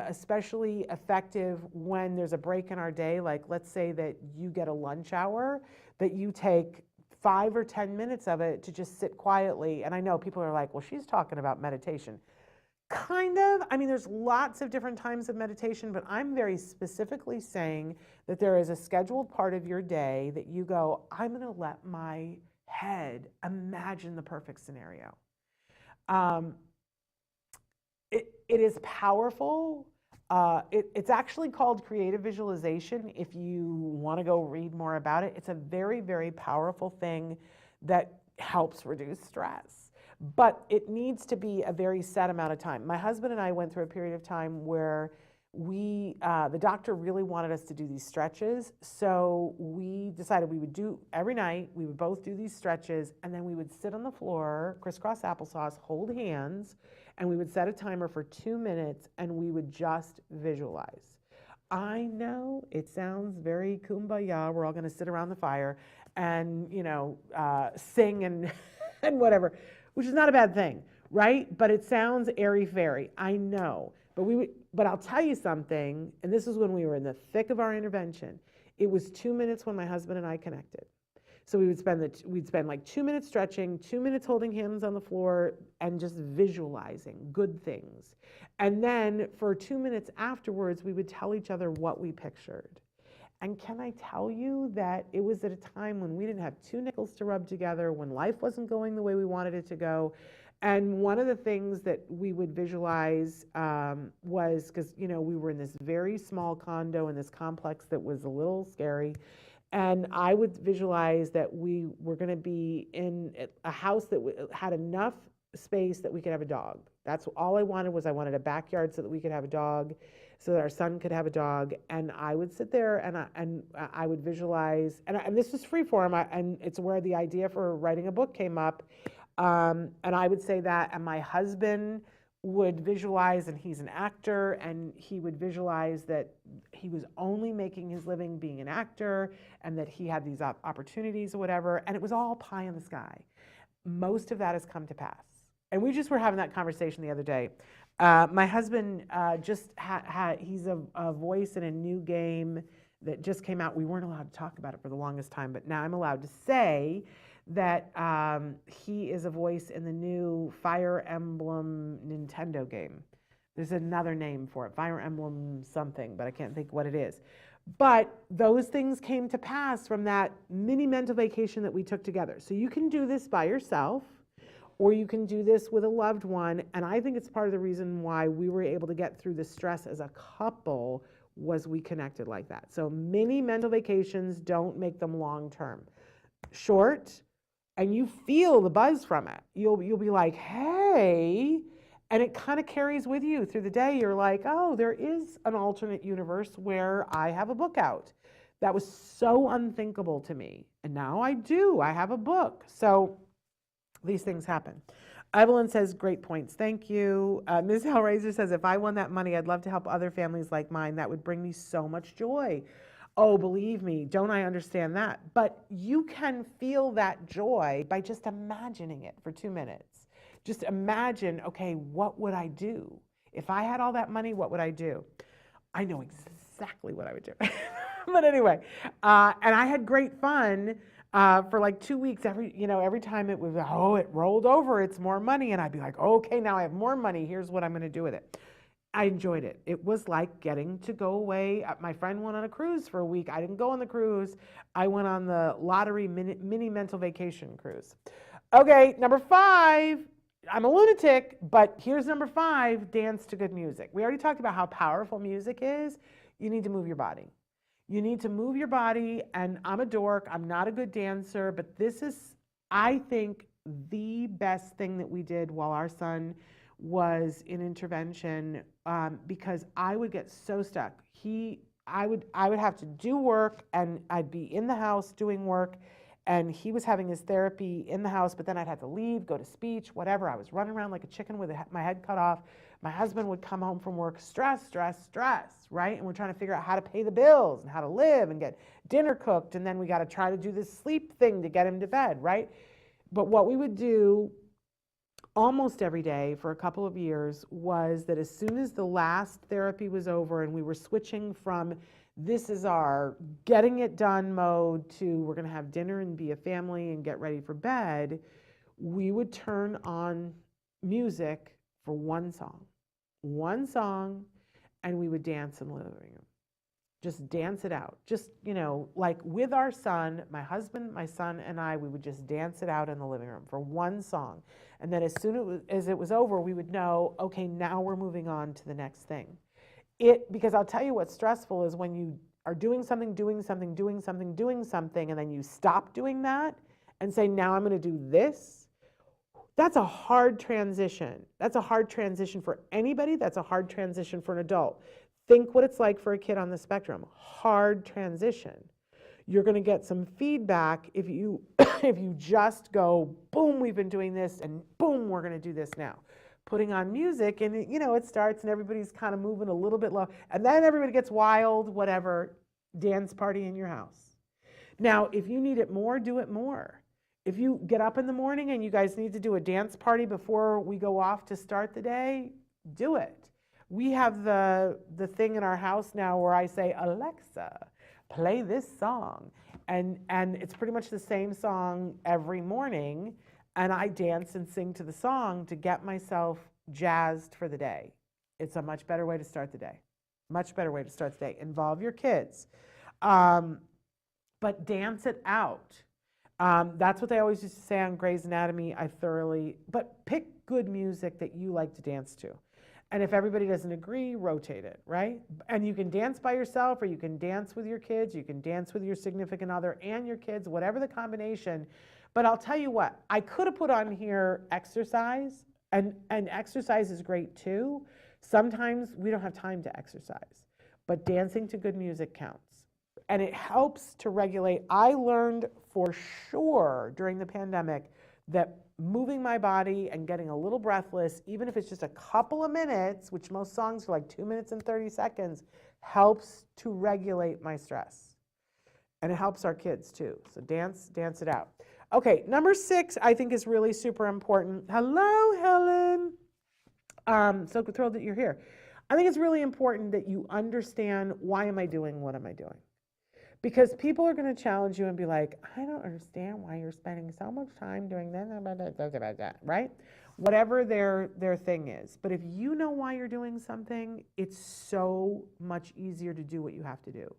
especially effective when there's a break in our day. Like, let's say that you get a lunch hour, that you take 5 or 10 minutes of it to just sit quietly. And I know people are like, well, she's talking about meditation. Kind of. I mean, there's lots of different times of meditation, but I'm very specifically saying that there is a scheduled part of your day that you go, I'm going to let my head imagine the perfect scenario. It is powerful. It's actually called creative visualization. If you want to go read more about it, it's a very, very powerful thing that helps reduce stress. But it needs to be a very set amount of time. My husband and I went through a period of time where the doctor really wanted us to do these stretches. So we decided we would do every night, we would both do these stretches, and then we would sit on the floor, crisscross applesauce, hold hands, and we would set a timer for 2 minutes and we would just visualize. I know it sounds very kumbaya. We're all going to sit around the fire and, sing and, and whatever, which is not a bad thing, right? But it sounds airy-fairy. I know. But I'll tell you something, and this is when we were in the thick of our intervention. It was 2 minutes when my husband and I connected. So we'd spend like 2 minutes stretching, 2 minutes holding hands on the floor and just visualizing good things. And then for 2 minutes afterwards, we would tell each other what we pictured. And can I tell you that it was at a time when we didn't have 2 nickels to rub together, when life wasn't going the way we wanted it to go. And one of the things that we would visualize was, because we were in this very small condo in this complex that was a little scary. And I would visualize that we were going to be in a house that had enough space that we could have a dog. That's all I wanted. I wanted a backyard so that we could have a dog, so that our son could have a dog. And I would sit there and I would visualize, and this was freeform, and it's where the idea for writing a book came up. And I would say that, and my husband would visualize, and he's an actor, and he would visualize that he was only making his living being an actor, and that he had these opportunities or whatever, and it was all pie in the sky. Most of that has come to pass. And we just were having that conversation the other day. My husband just he's a voice in a new game that just came out. We weren't allowed to talk about it for the longest time, but now I'm allowed to say that he is a voice in the new Fire Emblem Nintendo game. There's another name for it, Fire Emblem something, but I can't think what it is. But those things came to pass from that mini mental vacation that we took together. So you can do this by yourself, or you can do this with a loved one. And I think it's part of the reason why we were able to get through the stress as a couple was we connected like that. So mini mental vacations, don't make them long term. Short, and you feel the buzz from it. You'll be like, hey, and it kind of carries with you through the day. You're like, oh, there is an alternate universe where I have a book out. That was so unthinkable to me. And now I do. I have a book. So these things happen. Evelyn says, great points. Thank you. Ms. Hellraiser says, if I won that money, I'd love to help other families like mine. That would bring me so much joy. Oh, believe me, don't I understand that? But you can feel that joy by just imagining it for 2 minutes. Just imagine, okay, what would I do? If I had all that money, what would I do? I know exactly what I would do. But anyway, and I had great fun for like 2 weeks. Every time it was, it rolled over, it's more money. And I'd be like, okay, now I have more money. Here's what I'm going to do with it. I enjoyed it. It was like getting to go away. My friend went on a cruise for a week. I didn't go on the cruise. I went on the lottery mini mental vacation cruise. Okay, number 5. I'm a lunatic, but here's number 5, dance to good music. We already talked about how powerful music is. You need to move your body. You need to move your body, and I'm a dork. I'm not a good dancer, but this is, I think, the best thing that we did while our son was in intervention, because I would get so stuck. I would have to do work, and I'd be in the house doing work, and he was having his therapy in the house, but then I'd have to leave, go to speech, whatever. I was running around like a chicken with my head cut off. My husband would come home from work, stress, right? And we're trying to figure out how to pay the bills and how to live and get dinner cooked, and then we got to try to do this sleep thing to get him to bed, right? But what we would do almost every day for a couple of years was that as soon as the last therapy was over and we were switching from this is our getting it done mode to we're going to have dinner and be a family and get ready for bed, we would turn on music for one song, and we would dance in the living room. Just dance it out. Just, like with our son, my husband, my son, and I, we would just dance it out in the living room for one song. And then as soon as it was over, we would know, okay, now we're moving on to the next thing. Because I'll tell you what's stressful is when you are doing something, and then you stop doing that and say, now I'm going to do this. That's a hard transition. That's a hard transition for anybody. That's a hard transition for an adult. Think what it's like for a kid on the spectrum. Hard transition. You're going to get some feedback if you if you just go, boom, we've been doing this, and boom, we're going to do this now. Putting on music, and it starts, and everybody's kind of moving a little bit low, and then everybody gets wild, whatever, dance party in your house. Now, if you need it more, do it more. If you get up in the morning and you guys need to do a dance party before we go off to start the day, do it. We have the thing in our house now where I say, Alexa, play this song. And it's pretty much the same song every morning. And I dance and sing to the song to get myself jazzed for the day. It's a much better way to start the day. Much better way to start the day. Involve your kids. But dance it out. That's what they always used to say on Grey's Anatomy. But pick good music that you like to dance to. And if everybody doesn't agree, rotate it, right? And you can dance by yourself, or you can dance with your kids, you can dance with your significant other and your kids, whatever the combination. But I'll tell you what, I could have put on here exercise, and exercise is great too. Sometimes we don't have time to exercise, but dancing to good music counts. And it helps to regulate. I learned for sure during the pandemic that moving my body and getting a little breathless, even if it's just a couple of minutes, which most songs are like 2 minutes and 30 seconds, helps to regulate my stress. And it helps our kids too. So dance it out. Okay, number 6, I think is really super important. Hello, Helen. So thrilled that you're here. I think it's really important that you understand, why am I doing what am I doing? Because people are going to challenge you and be like, I don't understand why you're spending so much time doing that, right? whatever their thing is. But if you know why you're doing something, it's so much easier to do what you have to do.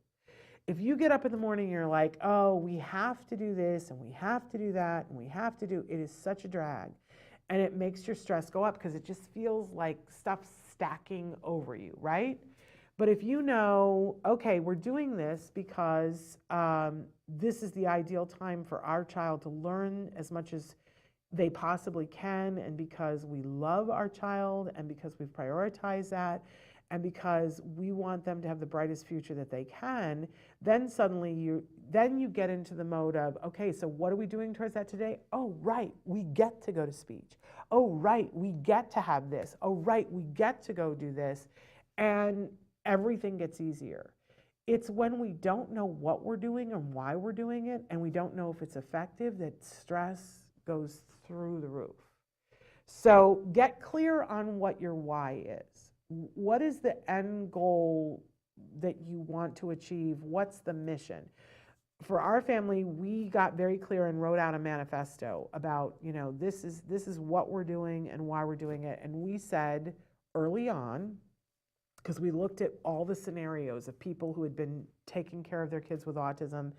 If you get up in the morning and you're like, oh, we have to do this and we have to do that and we have to do, it is such a drag. And it makes your stress go up because it just feels like stuff's stacking over you, right? But if you know, okay, we're doing this because this is the ideal time for our child to learn as much as they possibly can, and because we love our child, and because we've prioritized that, and because we want them to have the brightest future that they can, then suddenly you get into the mode of, okay, so what are we doing towards that today? Oh, right, we get to go to speech. Oh, right, we get to have this. Oh, right, we get to go do this. And everything gets easier. It's when we don't know what we're doing and why we're doing it, and we don't know if it's effective, that stress goes through the roof. So get clear on what your why is. What is the end goal that you want to achieve? What's the mission? For our family, we got very clear and wrote out a manifesto about, this is what we're doing and why we're doing it. And we said early on, because we looked at all the scenarios of people who had been taking care of their kids with autism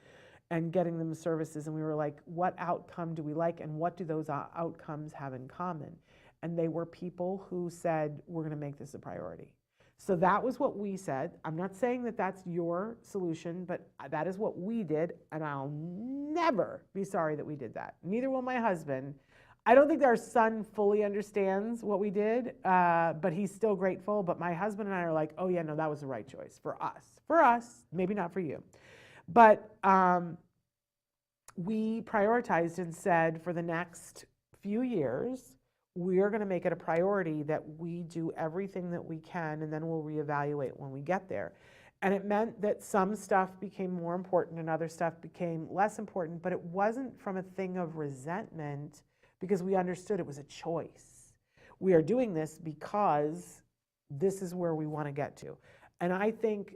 and getting them services, and we were like, what outcome do we like, and what do those outcomes have in common? And they were people who said, we're going to make this a priority. So that was what we said. I'm not saying that that's your solution, but that is what we did, and I'll never be sorry that we did that. Neither will my husband. I don't think our son fully understands what we did, but he's still grateful. But my husband and I are like, oh yeah, no, that was the right choice for us. For us, maybe not for you. But we prioritized and said for the next few years, we are going to make it a priority that we do everything that we can, and then we'll reevaluate when we get there. And it meant that some stuff became more important and other stuff became less important, but it wasn't from a thing of resentment, because we understood it was a choice. We are doing this because this is where we want to get to. And I think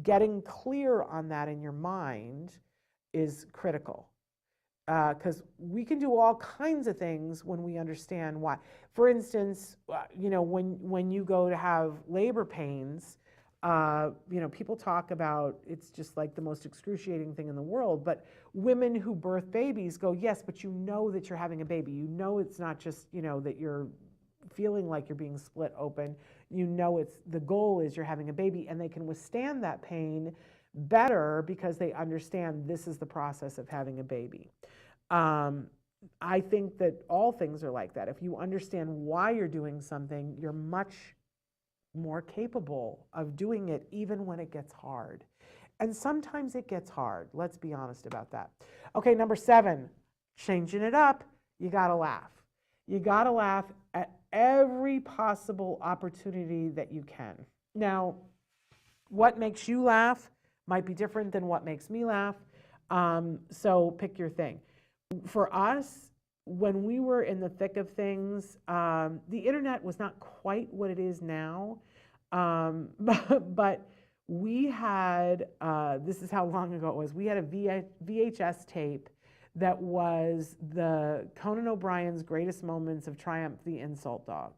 getting clear on that in your mind is critical, because we can do all kinds of things when we understand why. For instance, when you go to have labor pains, people talk about it's just like the most excruciating thing in the world, but women who birth babies go, yes, but you know that you're having a baby. You know it's not just, that you're feeling like you're being split open. You know it's the goal is you're having a baby, and they can withstand that pain better because they understand this is the process of having a baby. I think that all things are like that. If you understand why you're doing something, you're much more capable of doing it even when it gets hard. And sometimes it gets hard. Let's be honest about that. Okay, number 7, changing it up, you gotta laugh. You gotta laugh at every possible opportunity that you can. Now, what makes you laugh might be different than what makes me laugh. So pick your thing. For us, when we were in the thick of things, the internet was not quite what it is now, but we had, this is how long ago it was, we had a VHS tape that was the Conan O'Brien's Greatest Moments of Triumph the Insult Dog.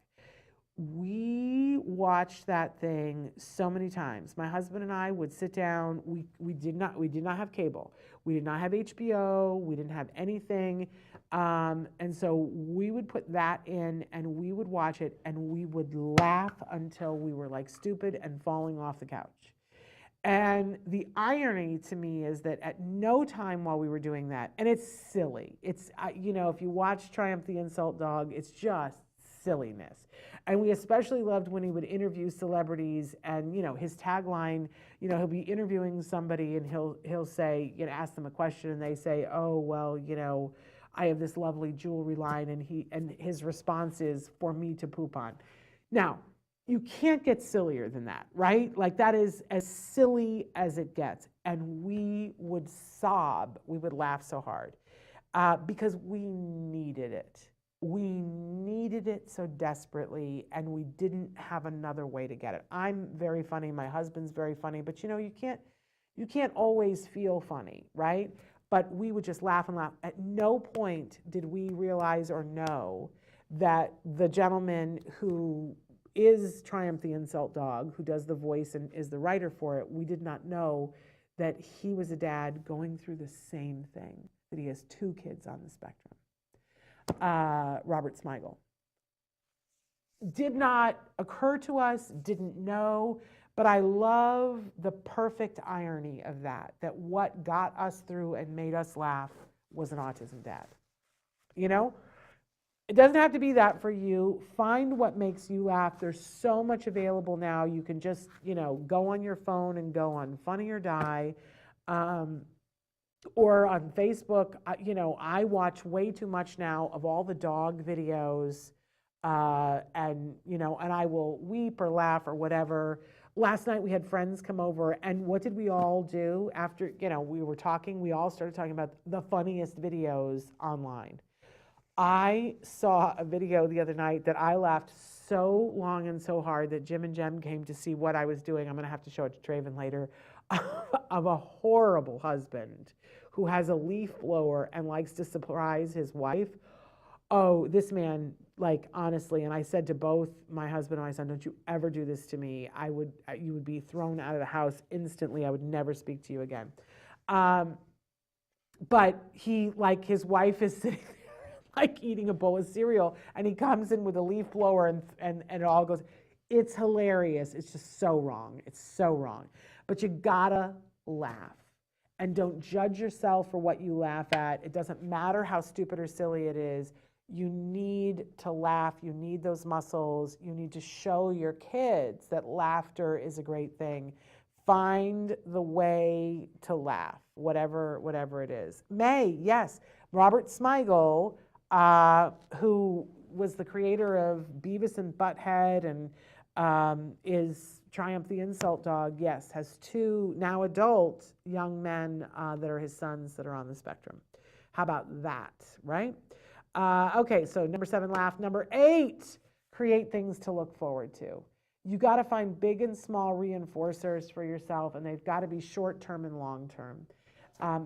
We watched that thing so many times. My husband and I would sit down. We did not have cable. We did not have HBO. We didn't have anything. And so we would put that in and we would watch it and we would laugh until we were like stupid and falling off the couch. And the irony to me is that at no time while we were doing that, and it's silly. It's, if you watch Triumph the Insult Dog, it's just silliness. And we especially loved when he would interview celebrities and, his tagline, he'll be interviewing somebody and he'll say, ask them a question and they say, oh, well, I have this lovely jewelry line, and his response is for me to poop on. Now, you can't get sillier than that, right? Like that is as silly as it gets. And we would sob, we would laugh so hard because we needed it. We needed it so desperately, and we didn't have another way to get it. I'm very funny, my husband's very funny, but you can't always feel funny, right? But we would just laugh and laugh. At no point did we realize or know that the gentleman who is Triumph the Insult Dog, who does the voice and is the writer for it, we did not know that he was a dad going through the same thing, that he has 2 kids on the spectrum. Robert Smigel. Did not occur to us, didn't know, but I love the perfect irony of that what got us through and made us laugh was an autism dad. You know? It doesn't have to be that for you. Find what makes you laugh. There's so much available now. You can just, go on your phone and go on Funny or Die. Or on Facebook, I watch way too much now of all the dog videos. And I will weep or laugh or whatever. Last night we had friends come over, and what did we all do after, we were talking? We all started talking about the funniest videos online. I saw a video the other night that I laughed so long and so hard that Jim and Jem came to see what I was doing. I'm going to have to show it to Traven later, of a horrible husband who has a leaf blower and likes to surprise his wife. Oh, this man, honestly, and I said to both my husband and my son, don't you ever do this to me. You would be thrown out of the house instantly. I would never speak to you again. But his wife is sitting there, eating a bowl of cereal, and he comes in with a leaf blower and it all goes, it's hilarious. It's just so wrong. It's so wrong. But you gotta laugh. And don't judge yourself for what you laugh at. It doesn't matter how stupid or silly it is. You need to laugh. You need those muscles. You need to show your kids that laughter is a great thing. Find the way to laugh, whatever it is. Yes, Robert Smigel, who was the creator of Beavis and Butthead and is Triumph the Insult Dog, yes, has 2 now adult young men that are his sons that are on the spectrum. How about that, right? Okay, so number 7, laugh. Number 8, create things to look forward to. You got to find big and small reinforcers for yourself, and they've got to be short-term and long-term,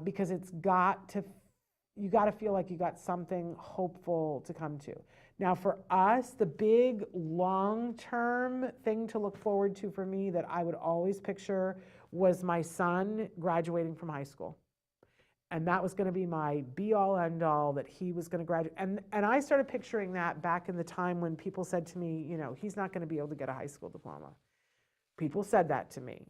because you got to feel like you got something hopeful to come to. Now, for us, the big long-term thing to look forward to for me that I would always picture was my son graduating from high school. And that was going to be my be-all, end-all, that he was going to graduate. And I started picturing that back in the time when people said to me, he's not going to be able to get a high school diploma. People said that to me.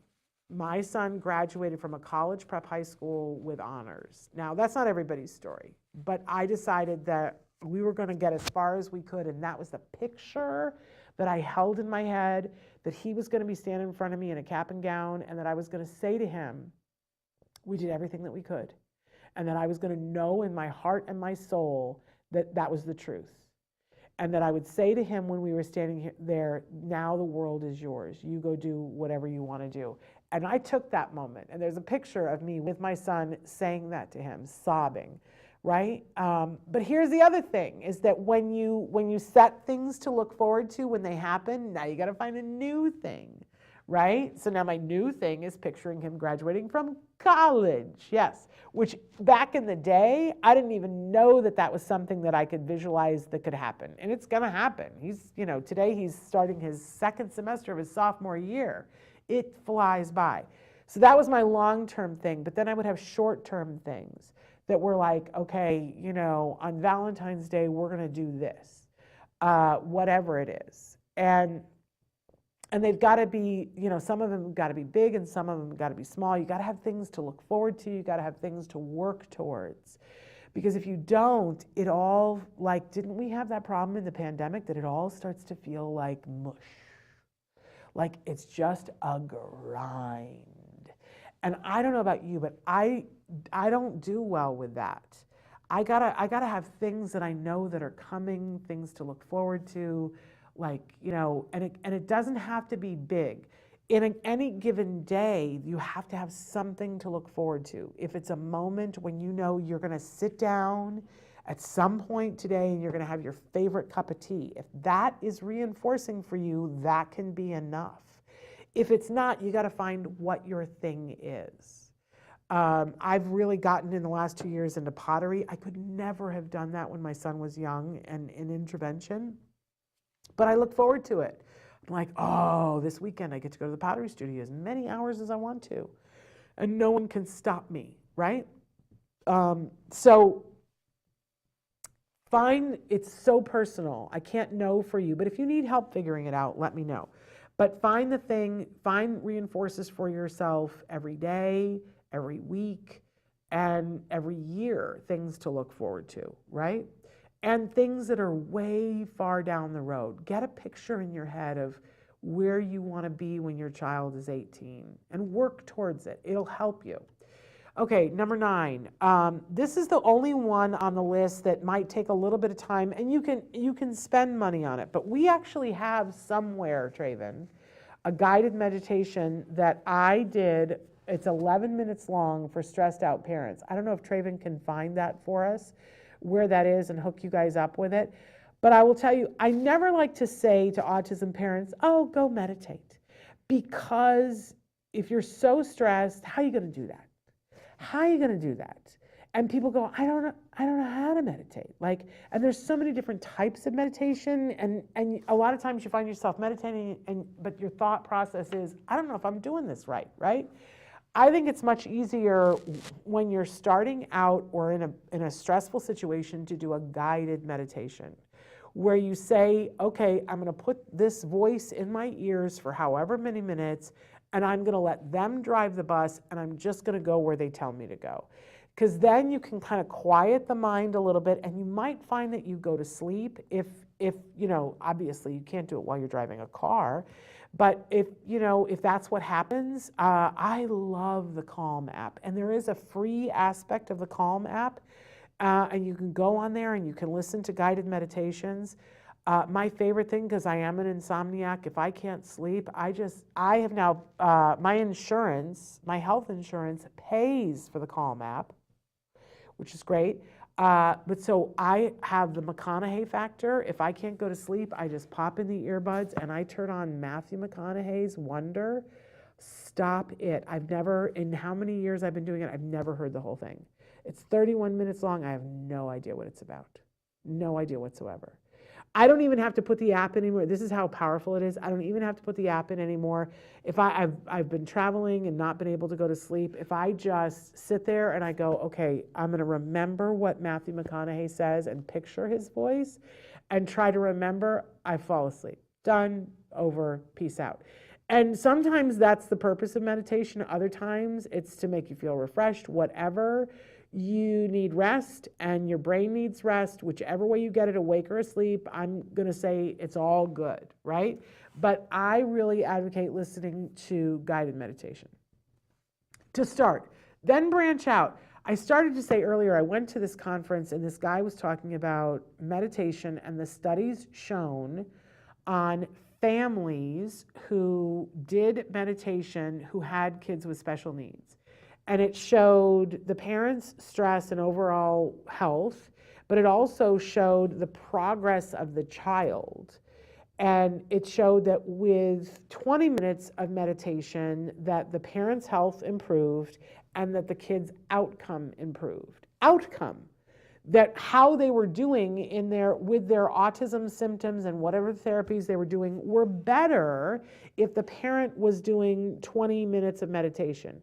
My son graduated from a college prep high school with honors. Now, that's not everybody's story, but I decided that we were going to get as far as we could, and that was the picture that I held in my head, that he was going to be standing in front of me in a cap and gown, and that I was going to say to him, we did everything that we could. And that I was going to know in my heart and my soul that that was the truth. And that I would say to him when we were standing there, now the world is yours. You go do whatever you want to do. And I took that moment. And there's a picture of me with my son saying that to him, sobbing, right? But here's the other thing, is that when you set things to look forward to when they happen, now you got to find a new thing, right? So now my new thing is picturing him graduating from college, yes, which back in the day, I didn't even know that that was something that I could visualize that could happen. And it's going to happen. Today he's starting his 2nd semester of his sophomore year. It flies by. So that was my long-term thing. But then I would have short-term things that were like, okay, on Valentine's Day, we're going to do this, whatever it is. And they've got to be, some of them have got to be big and some of them have got to be small. You got to have things to look forward to. You got to have things to work towards. Because if you don't, it all, didn't we have that problem in the pandemic that it all starts to feel like mush? Like it's just a grind. And I don't know about you, but I don't do well with that. I gotta have things that I know that are coming, things to look forward to. And it doesn't have to be big. In any given day, you have to have something to look forward to. If it's a moment when you're going to sit down at some point today and you're going to have your favorite cup of tea, if that is reinforcing for you, that can be enough. If it's not, you got to find what your thing is. I've really gotten in the last 2 years into pottery. I could never have done that when my son was young and in intervention, but I look forward to it. I'm like, oh, this weekend I get to go to the pottery studio as many hours as I want to, and no one can stop me, right? So it's so personal. I can't know for you, but if you need help figuring it out, let me know. But find reinforces for yourself every day, every week, and every year, things to look forward to, right? And things that are way far down the road. Get a picture in your head of where you want to be when your child is 18 and work towards it. It'll help you. Okay, number 9. This is the only one on the list that might take a little bit of time, and you can spend money on it. But we actually have somewhere, Traven, a guided meditation that I did. It's 11 minutes long for stressed out parents. I don't know if Traven can find that for us, where that is, and hook you guys up with it. But I will tell you, I never like to say to autism parents, oh, go meditate. Because if you're so stressed, how are you going to do that? How are you going to do that? And people go, I don't know how to meditate. And there's so many different types of meditation, and a lot of times you find yourself meditating, but your thought process is, I don't know if I'm doing this right? I think it's much easier when you're starting out or in a stressful situation to do a guided meditation where you say, okay, I'm going to put this voice in my ears for however many minutes, and I'm going to let them drive the bus, and I'm just going to go where they tell me to go. Because then you can kind of quiet the mind a little bit, and you might find that you go to sleep if obviously you can't do it while you're driving a car. But if that's what happens, I love the Calm app. And there is a free aspect of the Calm app, and you can go on there and you can listen to guided meditations. My favorite thing, because I am an insomniac, if I can't sleep, I have now, my health insurance pays for the Calm app, which is great. But so I have the McConaughey factor. If I can't go to sleep, I just pop in the earbuds and I turn on Matthew McConaughey's Wonder. Stop it. In how many years I've been doing it, I've never heard the whole thing. It's 31 minutes long. I have no idea what it's about. No idea whatsoever. I don't even have to put the app in anymore. This is how powerful it is. I don't even have to put the app in anymore. If I've been traveling and not been able to go to sleep, if I just sit there and I go, okay, I'm going to remember what Matthew McConaughey says and picture his voice and try to remember, I fall asleep. Done, over, peace out. And sometimes that's the purpose of meditation. Other times it's to make you feel refreshed, whatever. You need rest and your brain needs rest, whichever way you get it, awake or asleep. I'm going to say it's all good, right? But I really advocate listening to guided meditation to start, then branch out. I started to say earlier, I went to this conference and this guy was talking about meditation and the studies shown on families who did meditation who had kids with special needs. And it showed the parents' stress and overall health, but it also showed the progress of the child. And it showed that with 20 minutes of meditation, that the parents' health improved and that the kids' outcome improved. Outcome. That how they were doing with their autism symptoms and whatever therapies they were doing were better if the parent was doing 20 minutes of meditation.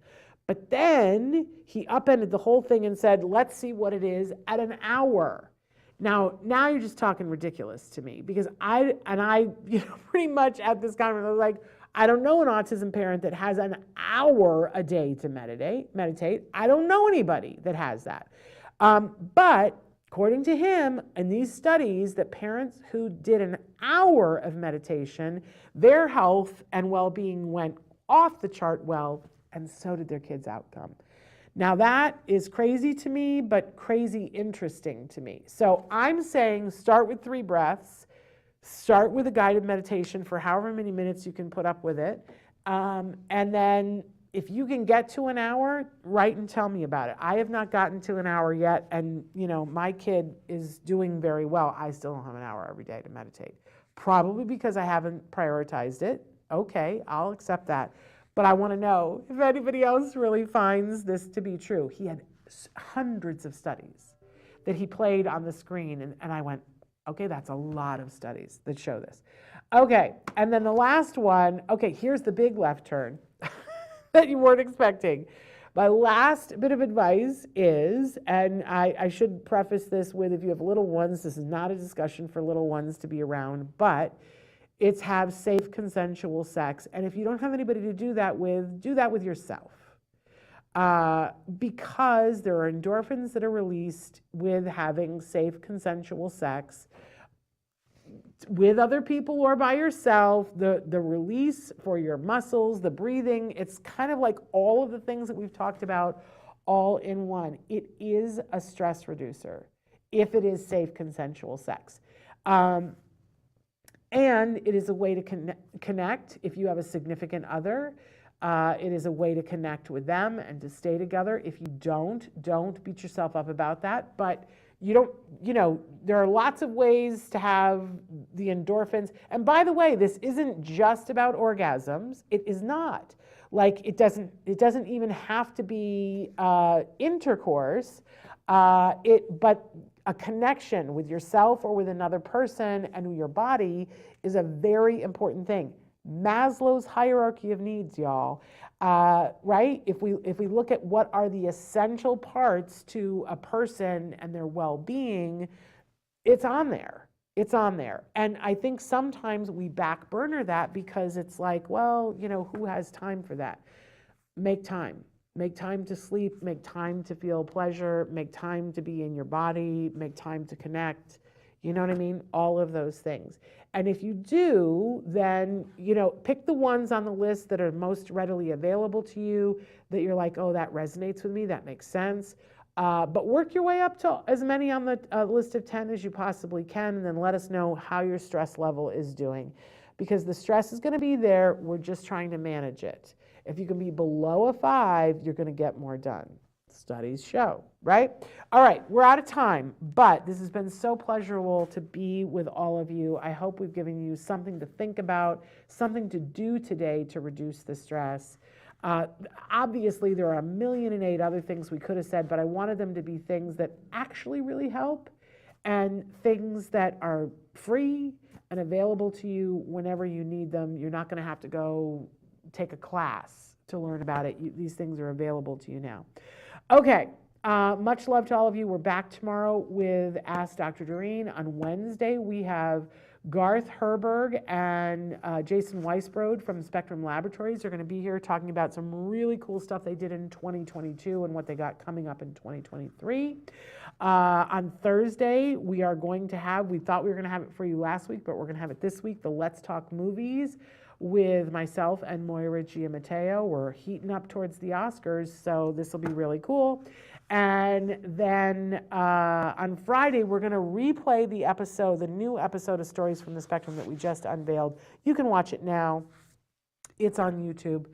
But then he upended the whole thing and said, let's see what it is at an hour. Now you're just talking ridiculous to me, because I pretty much at this conference, I was like, I don't know an autism parent that has an hour a day to meditate. I don't know anybody that has that. But according to him, in these studies, that parents who did an hour of meditation, their health and well-being went off the chart well, and so did their kids' outcome. Now that is crazy to me, but crazy interesting to me. So I'm saying start with 3 breaths, start with a guided meditation for however many minutes you can put up with it. And then if you can get to an hour, write and tell me about it. I have not gotten to an hour yet, and my kid is doing very well. I still don't have an hour every day to meditate. Probably because I haven't prioritized it. Okay, I'll accept that. but I want to know if anybody else really finds this to be true. He had hundreds of studies that he played on the screen, and I went, okay, that's a lot of studies that show this. Okay, and then the last one, okay, here's the big left turn that you weren't expecting. My last bit of advice is, and I should preface this with, if you have little ones, this is not a discussion for little ones to be around, but it's have safe consensual sex. And if you don't have anybody to do that with yourself. Because there are endorphins that are released with having safe consensual sex with other people or by yourself, the release for your muscles, the breathing, it's kind of like all of the things that we've talked about all in one. It is a stress reducer if it is safe consensual sex. And it is a way to connect if you have a significant other. It is a way to connect with them and to stay together. If you don't beat yourself up about that. But there are lots of ways to have the endorphins. And by the way, this isn't just about orgasms. It is not. Like it doesn't even have to be intercourse. But a connection with yourself or with another person and with your body is a very important thing. Maslow's hierarchy of needs, y'all, right? If we look at what are the essential parts to a person and their well-being, it's on there. It's on there. And I think sometimes we back burner that because it's like, well, who has time for that? Make time. Make time to sleep, make time to feel pleasure, make time to be in your body, make time to connect. You know what I mean? All of those things. And if you do, then, pick the ones on the list that are most readily available to you, that you're like, oh, that resonates with me, that makes sense. But work your way up to as many on the list of 10 as you possibly can, and then let us know how your stress level is doing. Because the stress is going to be there, we're just trying to manage it. If you can be below a 5, you're going to get more done. Studies show, right? All right, we're out of time, but this has been so pleasurable to be with all of you. I hope we've given you something to think about, something to do today to reduce the stress. Obviously, there are 1,000,008 other things we could have said, but I wanted them to be things that actually really help and things that are free and available to you whenever you need them. You're not going to have to go take a class to learn about it. These things are available to you now. Okay, much love to all of you. We're back tomorrow with Ask Dr. Doreen. On Wednesday, we have Garth Herberg and Jason Weisbrod from Spectrum Laboratories. They're going to be here talking about some really cool stuff they did in 2022 and what they got coming up in 2023. On Thursday, we thought we were going to have it for you last week, but we're going to have it this week, the Let's Talk Movies with myself and Moira Giammatteo. We're heating up towards the Oscars, so this will be really cool. And then on Friday, we're going to replay the new episode of Stories from the Spectrum that we just unveiled. You can watch it now. It's on YouTube.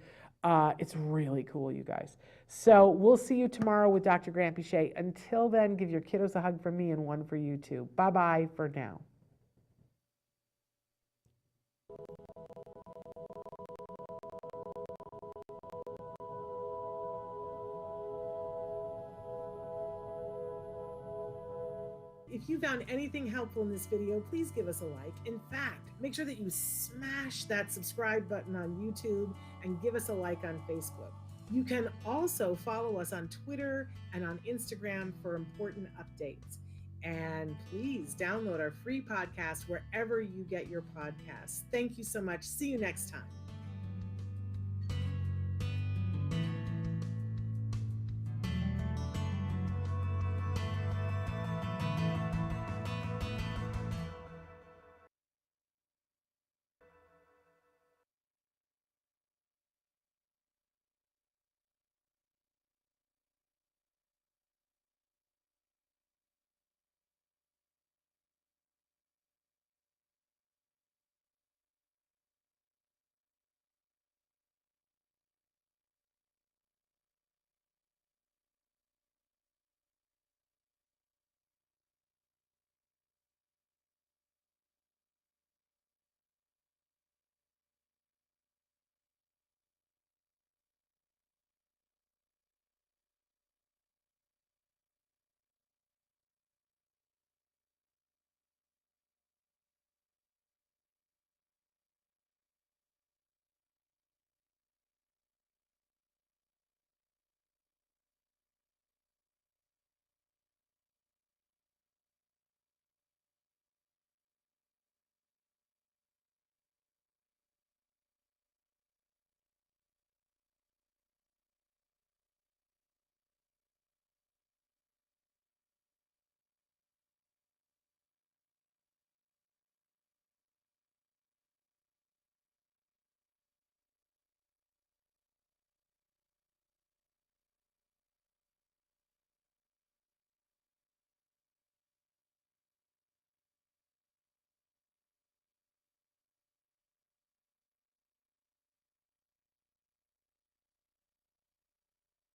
It's really cool, you guys. So we'll see you tomorrow with Dr. Grant Pichet. Until then, give your kiddos a hug from me and one for you too. Bye-bye for now. If you found anything helpful in this video, please give us a like. In fact, make sure that you smash that subscribe button on YouTube and give us a like on Facebook. You can also follow us on Twitter and on Instagram for important updates. And please download our free podcast wherever you get your podcasts. Thank you so much. See you next time.